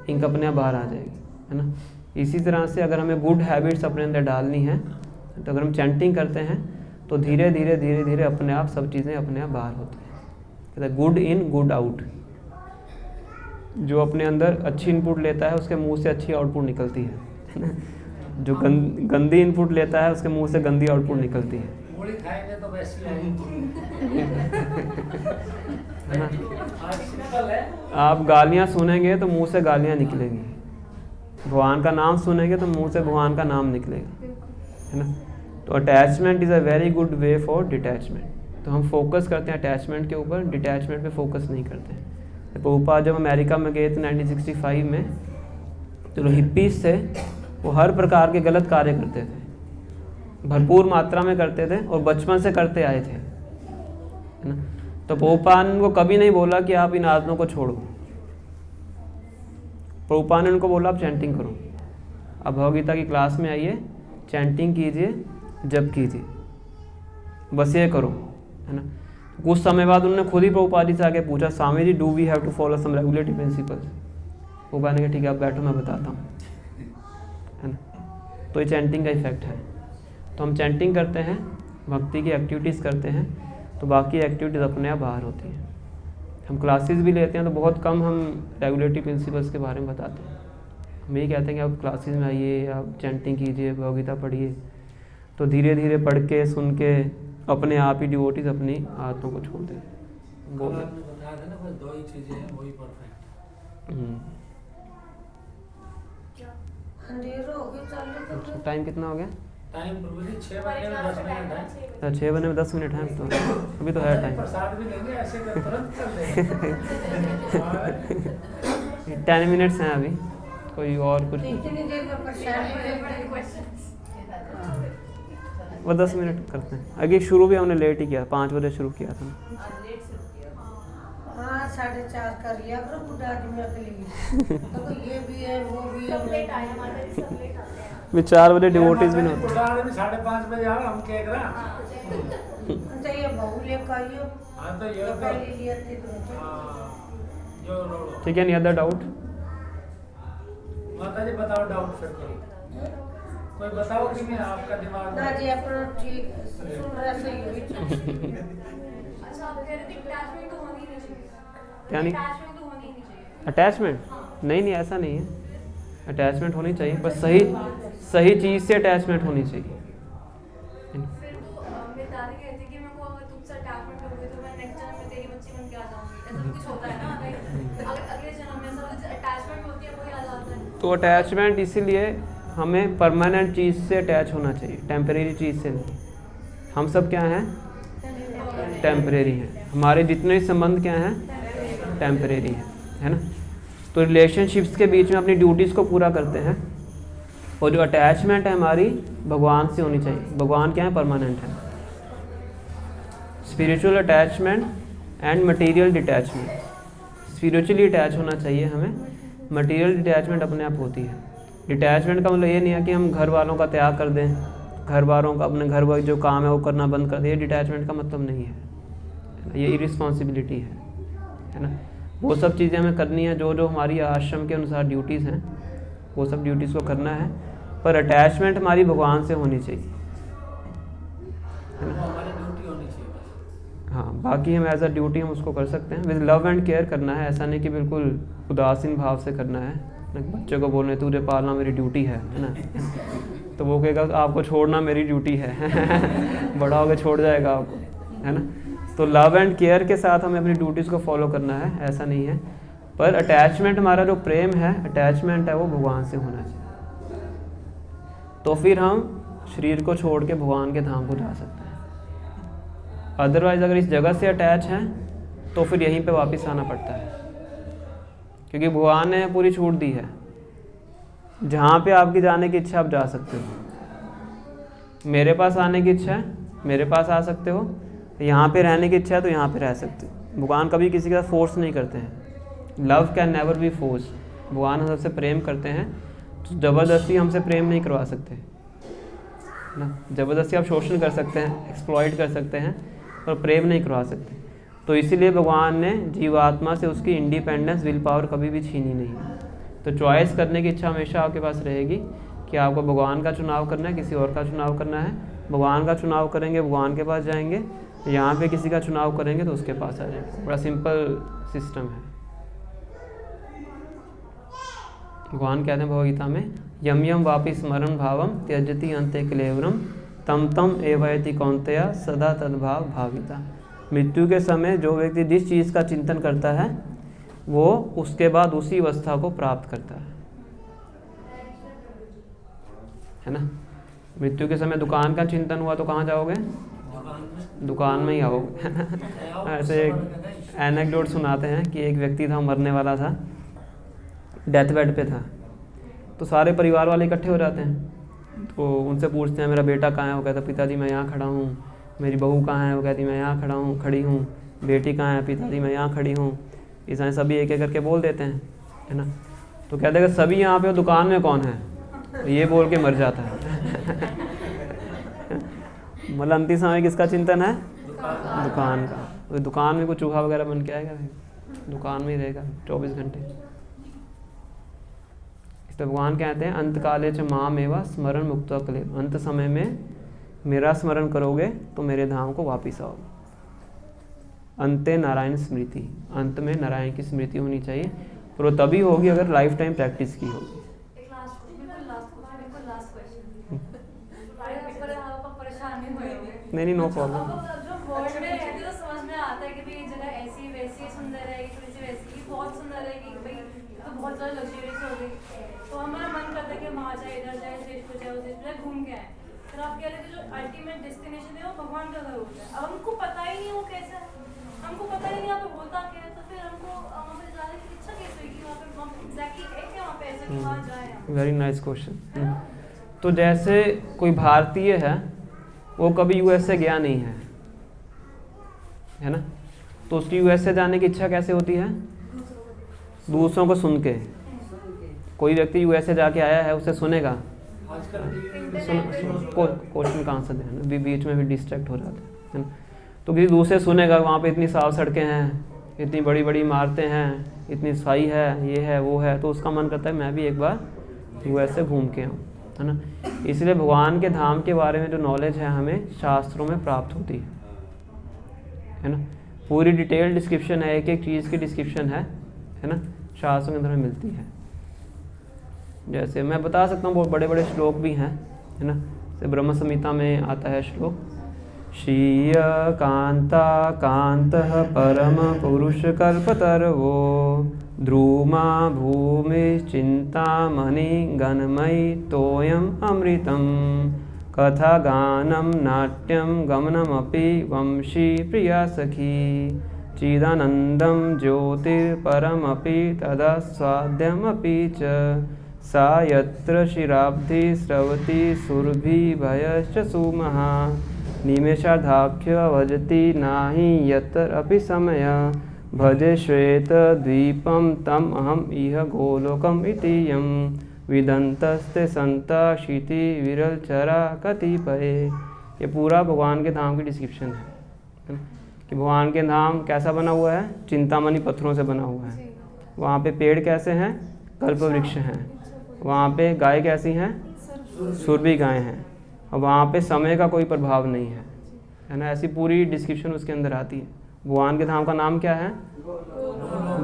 इंक अपने आप बाहर आ जाएगी, है ना। इसी तरह से अगर हमें गुड हैबिट्स अपने अंदर डालनी है तो अगर हम चैंटिंग करते हैं तो धीरे धीरे धीरे धीरे अपने आप सब चीज़ें अपने आप बाहर होती हैं। कहते हैं गुड इन गुड आउट। जो अपने अंदर अच्छी इनपुट लेता है उसके मुंह से अच्छी आउटपुट निकलती है ना। जो गंदी इनपुट लेता है उसके मुंह से गंदी आउटपुट निकलती है गोली खाएंगे तो वैसी आएगी, है ना। आज सिंपल है। आप गालियाँ सुनेंगे तो मुंह से गालियाँ निकलेंगी, भगवान का नाम सुनेंगे तो मुंह से भगवान का नाम निकलेगा, है ना। तो attachment is a very good way for detachment. तो हम फोकस करते हैं अटैचमेंट के ऊपर, डिटैचमेंट पे फोकस नहीं करते हैं। प्रभुपाद जब अमेरिका में गए थे 1965 में, तो हिप्पीज थे वो हर प्रकार के गलत कार्य करते थे, भरपूर मात्रा में करते थे और बचपन से करते आए थे, है ना। तो प्रभुपाद ने उनको कभी नहीं बोला कि आप इन आदतों को छोड़ो। प्रभुपाद ने उनको बोला आप चैंटिंग करो, अब भगवगीता की क्लास में आइए, चैंटिंग कीजिए, जप कीजिए, बस ये करो, है ना। कुछ समय बाद उन्होंने खुद ही प्रभुपाद जी से आके पूछा, Swami ji do we have to follow some regulatory principles. Prabhupada ने कहा ठीक है आप बैठो मैं बताता हूँ, है ना। तो ये चैंटिंग का इफेक्ट है। तो हम चैंटिंग करते हैं, भक्ति की एक्टिविटीज़ करते हैं, तो बाकी एक्टिविटीज़ अपने आप बाहर होती हैं। हम क्लासेस भी लेते हैं तो बहुत कम हम रेगुलेटरी प्रिंसिपल्स के बारे में बताते हैं। हम यही कहते हैं कि आप क्लासेस में आइए, आप चैंटिंग कीजिए, भगवगीता पढ़िए, तो धीरे धीरे पढ़ के सुन के अपने आप ही डिवोटीज अपनी आदतों को छोड़ दें। वो आपने बताया था ना बस दो ही चीजें हैं वही परफेक्ट। अंधेरा हो गया, चल रहा है। टाइम कितना हो गया? टाइम प्रभु जी 6 बजे में 10 मिनट है। 6 बजे में 10 मिनट है, तो अभी तो है टाइम। प्रसाद भी लेंगे ऐसे कर तुरंत चल देंगे। 10 मिनट्स हैं अभी, कोई और कुछ इतनी देर में प्रसाद वो 10 मिनट करते हैं। आगे शुरू भी हमने लेट ही किया, 5 बजे शुरू किया था। हाँ 4:30 कर लिया करो बुढ़ा आदमी के लिए। तो ये भी है वो भी है। सब लेट आए हमारे, सब लेट आते हैं। भी 4 बजे डिवोटीज भी नहीं होते। बुढ़ा आदमी 5:30 बजे आ रहा हम कह रहा। तो ये बहू लेकर आइयो। हाँ तो ये पहले लिए थे तो। जो रोड ठीक है, नहीं अदर डाउट? माता जी बताओ डाउट फिर करो। कोई बताओ कि नहीं आपका दिमाग ना जी अपना ठीक सुन रहा सही हुई। अच्छा आप कह रहे थे अटैचमेंट तो होनी नहीं चाहिए। क्या नहीं? अटैचमेंट तो होनी नहीं चाहिए। अटैचमेंट नहीं, नहीं ऐसा नहीं है। अटैचमेंट होनी चाहिए, बस सही चीज़ से अटैचमेंट होनी चाहिए। फिर तो मेरी दादी कहती कि मेरे को अगर तुमसे अटैचमेंट हो गई तो मैं नेक्स्ट जन्म में तेरी बच्ची बन के आ जाऊंगी। ऐसा भी कुछ होता है ना, अगर अगले जन्म में ऐसा कुछ अटैचमेंट होती है कोई आ जाता है। तो अटैचमेंट इसीलिए हमें परमानेंट चीज़ से अटैच होना चाहिए, टेम्परेरी चीज़ से नहीं। हम सब क्या हैं? टेम्परेरी हैं। हमारे जितने संबंध क्या हैं? टेम्परेरी हैं, है ना। तो रिलेशनशिप्स के बीच में अपनी ड्यूटीज़ को पूरा करते हैं, और जो अटैचमेंट है हमारी भगवान से होनी चाहिए। भगवान क्या है? परमानेंट है। Spiritual attachment and material detachment. Spiritually attach होना चाहिए हमें, मटेरियल डिटैचमेंट अपने आप होती है। डिटैचमेंट का मतलब ये नहीं है कि हम घर वालों का त्याग कर दें, घर वालों का अपने घर वाले जो काम है वो करना बंद कर दें। ये डिटैचमेंट का मतलब नहीं है, ये इरिस्पॉन्सिबिलिटी है ना। वो सब चीज़ें हमें करनी है, जो हमारी आश्रम के अनुसार ड्यूटीज़ हैं वो सब ड्यूटीज़ को करना है, पर अटैचमेंट हमारी भगवान से होनी चाहिए, है ना। हमारी ड्यूटी होनी चाहिए बस। हाँ, बाकी हम एज अ ड्यूटी हम उसको कर सकते हैं, विद लव एंड केयर करना है। ऐसा नहीं कि बिल्कुल उदासीन भाव से करना है। बच्चे को बोलने तुझे पालना मेरी ड्यूटी है ना, तो वो कहेगा आपको छोड़ना मेरी ड्यूटी है। बड़ा होकर छोड़ जाएगा आपको, है ना। तो लव एंड केयर के साथ हमें अपनी ड्यूटीज़ को फॉलो करना है, ऐसा नहीं है। पर अटैचमेंट, हमारा जो प्रेम है, अटैचमेंट है, वो भगवान से होना चाहिए। तो फिर हम शरीर को छोड़ के भगवान के धाम को जा सकते हैं। अदरवाइज़ अगर इस जगह से अटैच हैं तो फिर यहीं पे वापस आना पड़ता है, क्योंकि भगवान ने पूरी छूट दी है। जहाँ पे आपकी जाने की इच्छा आप जा सकते हो। मेरे पास आने की इच्छा है, मेरे पास आ सकते हो, तो यहाँ पे रहने की इच्छा है तो यहाँ पे रह सकते हैं। भगवान कभी किसी के साथ फोर्स नहीं करते हैं। Love can never be force. भगवान हम सबसे प्रेम करते हैं, तो ज़बरदस्ती हमसे प्रेम नहीं करवा सकते ना। ज़बरदस्ती आप शोषण कर सकते हैं, एक्सप्लॉइट कर सकते हैं, पर प्रेम नहीं करवा सकते। तो इसीलिए भगवान ने जीवात्मा से उसकी इंडिपेंडेंस, विल पावर कभी भी छीनी नहीं। तो चॉइस करने की इच्छा हमेशा आपके पास रहेगी कि आपको भगवान का चुनाव करना है, किसी और का चुनाव करना है। भगवान का चुनाव करेंगे, भगवान के पास जाएंगे। यहाँ पे किसी का चुनाव करेंगे तो उसके पास आ जाएंगे। बड़ा सिंपल सिस्टम है। भगवान कहते हैं भगवद्गीता में, यम यम वापि स्मरण भावम त्यजति अंते क्लेवरम तम तम एवयति कौन्तेय सदा तद्भाव भाविता। मृत्यु के समय जो व्यक्ति जिस चीज़ का चिंतन करता है वो उसके बाद उसी अवस्था को प्राप्त करता है ना। मृत्यु के समय दुकान का चिंतन हुआ तो कहाँ जाओगे? दुकान में ही आओगे। ऐसे एक एनेक्डोट सुनाते हैं कि एक व्यक्ति था, मरने वाला था, डेथ बेड पे था। तो सारे परिवार वाले इकट्ठे हो जाते हैं, तो उनसे पूछते हैं मेरा बेटा कहाँ है? वो कहता पिताजी मैं यहाँ खड़ा हूँ। मेरी बहू कहाँ है? वो कहती मैं यहाँ खड़ी हूँ। बेटी कहाँ है? पिताजी मैं यहाँ खड़ी हूँ। ऐसा सभी एक एक करके बोल देते हैं, है ना। तो कहते हैं कि सभी यहाँ पे, दुकान में कौन है? तो ये बोल के मर जाता है। मतलब अंतिम समय किसका चिंतन है? दुकान का। तो दुकान में कोई चूहा वगैरह बन के आएगा? दुकान में ही रहेगा 24 घंटे। इसलिए भगवान कहते हैं अंत काले च माम एवा स्मरण मुक्त्वा क्लेव। अंत समय में मेरा स्मरण करोगे तो मेरे धाम को वापिस आओगे। अंते नारायण स्मृति, अंत में नारायण की स्मृति होनी चाहिए, पर वो तभी होगी अगर लाइफ टाइम प्रैक्टिस की होगी। नहीं नो प्रॉब्लम। जो वर्ल्ड में रहते तो समझ में आता है कि भाई ये जगह ऐसी वैसी सुंदर है, थोड़ी सी वैसी बहुत सुंदर है कि भाई तो बहुत ज़्यादा लग्जरियस हो गई। तो हमारा मन करता है कि वहाँ जाए, इधर जाए, इस देश को जाए, उस देश को जाए, घूम के आए। फिर आप कह रहे थे जो अल्टीमेट डेस्टिनेशन है वो भगवान का घर होता है। अब हमको पता ही नहीं वो कैसा, हमको पता ही नहीं यहाँ पे होता क्या है, तो फिर हमको वहाँ पे जाने की इच्छा कैसे हुई कि वहाँ पे एग्जैक्टली है क्या वहाँ पे ऐसा कि वहाँ जाए। Very nice question. तो जैसे कोई भारतीय है, वो कभी यूएसए गया नहीं है ना, तो उसकी यूएसए जाने की इच्छा कैसे होती है? दूसरों को सुन के। कोई व्यक्ति यूएसए जाके आया है, उसे सुनेगा, क्वेश्चन का आंसर देना, बीच में भी डिस्ट्रैक्ट हो जाता है ना। तो किसी दूसरे सुनेगा वहाँ पे इतनी साफ सड़कें हैं, इतनी बड़ी बड़ी इमारतें हैं, इतनी सफाई है, ये है वो है, तो उसका मन करता है मैं भी एक बार यूएसए घूम के आऊँ, है ना। इसलिए भगवान के धाम के बारे में जो नॉलेज है हमें शास्त्रों में प्राप्त होती है ना। पूरी डिटेल डिस्क्रिप्शन है, एक एक चीज़ की डिस्क्रिप्शन है ना, शास्त्रों के अंदर में मिलती है। जैसे मैं बता सकता हूँ, बहुत बड़े बड़े श्लोक भी हैं, है ना। जैसे ब्रह्म संहिता में आता है श्लोक, श्रिय कांता कांतः परम पुरुष कल्पतर्वो ध्रुमा भूमि चिंतामणि गणमयी तोयम अमृतम कथा गानम नाट्यम गमनमपि वंशी प्रिया सखी चिदानंदम ज्योतिर्परमपि तदा स्वाद्यमपि च सा यत्र शिराब्धि स्रवति सुरभिभयश्च सुमहा निमेषार्धाख्य भजति नाहि यत्र अपि समय भजे श्वेत द्वीपम तम अहम इह गोलोकम इति यम विदंतस्ते संता शीति विरल चरा कतिपये। ये पूरा भगवान के धाम की डिस्क्रिप्शन है कि भगवान के धाम कैसा बना हुआ है? चिंतामणि पत्थरों से बना हुआ है। वहाँ पे पेड़ कैसे हैं? कल्प वृक्ष हैं। वहाँ पे गाय कैसी हैं? सुरभि गाय हैं। और वहाँ पे समय का कोई प्रभाव नहीं है ना। ऐसी पूरी डिस्क्रिप्शन उसके अंदर आती है। भगवान के धाम का नाम क्या है?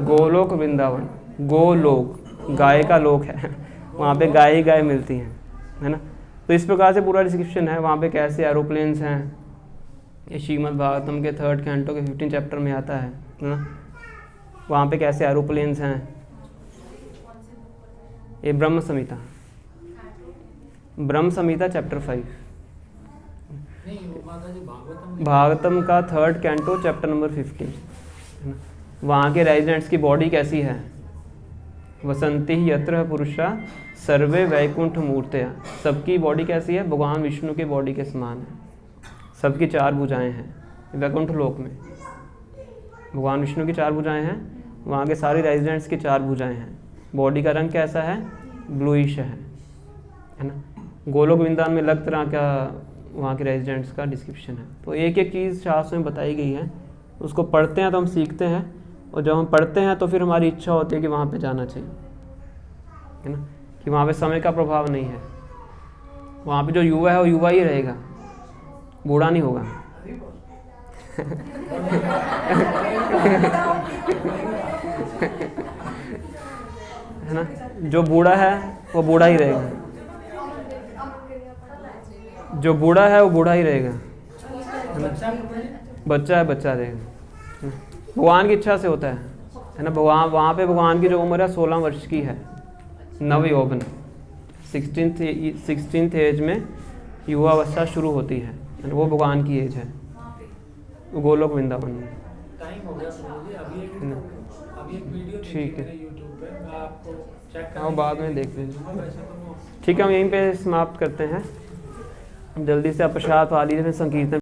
गोलोक वृंदावन। गोलोक, गाय का लोक है, वहाँ पे गाय ही गाय मिलती हैं, है ना। तो इस प्रकार से पूरा डिस्क्रिप्शन है। वहाँ पे कैसे एरोप्लेन्स हैं, ये श्रीमद् भागवतम के 3rd कैंटो के 15 चैप्टर में आता है ना। वहाँ पे कैसे एरोप्लेन्स हैं, ये ब्रह्म संहिता, ब्रह्म संहिता चैप्टर 5, भागवतम का 3rd कैंटो चैप्टर नंबर 15। वहाँ के रेजिडेंट्स की बॉडी कैसी है? वसंती ही यत्र पुरुषा सर्वे वैकुंठ मूर्तया। सबकी बॉडी कैसी है? भगवान विष्णु की बॉडी के समान है। सबकी 4 भुजाएं हैं, वैकुंठ लोक में भगवान विष्णु की 4 भुजाएं हैं, वहाँ के सारे रेजिडेंट्स की 4 भुजाएं हैं। बॉडी का रंग कैसा है? ब्लूइश है ना। गोलोक वृंदावन में अलग तरह का वहाँ के रेजिडेंट्स का डिस्क्रिप्शन है। तो एक एक चीज़ शास्त्र में बताई गई है, उसको पढ़ते हैं तो हम सीखते हैं, और जब हम पढ़ते हैं तो फिर हमारी इच्छा होती है कि वहाँ पे जाना चाहिए, है ना, कि वहाँ पे समय का प्रभाव नहीं है। वहाँ पे जो युवा है वो युवा ही रहेगा, बूढ़ा नहीं होगा। है ना, जो बूढ़ा है वो बूढ़ा ही रहेगा, जो बूढ़ा है वो बूढ़ा ही रहेगा, है ना। बच्चा है बच्चा रहेगा। भगवान की इच्छा से होता है ना। भगवान वहाँ पे भगवान की जो उम्र है 16 वर्ष की है, नव यौवन, 16th एज में युवावस्था शुरू होती है, वो भगवान की एज है गोलोक वृंदावन में। टाइम हो गया प्रभु जी, अभी एक वीडियो ठीक है, यूट्यूब पे, मैं आपको चेक हाँ बाद में देख लीजिए। वैसे तो वो ठीक है, हम यहीं पे समाप्त करते हैं। जल्दी से आप प्रसाद पा लीजिए, फिर संकीर्तन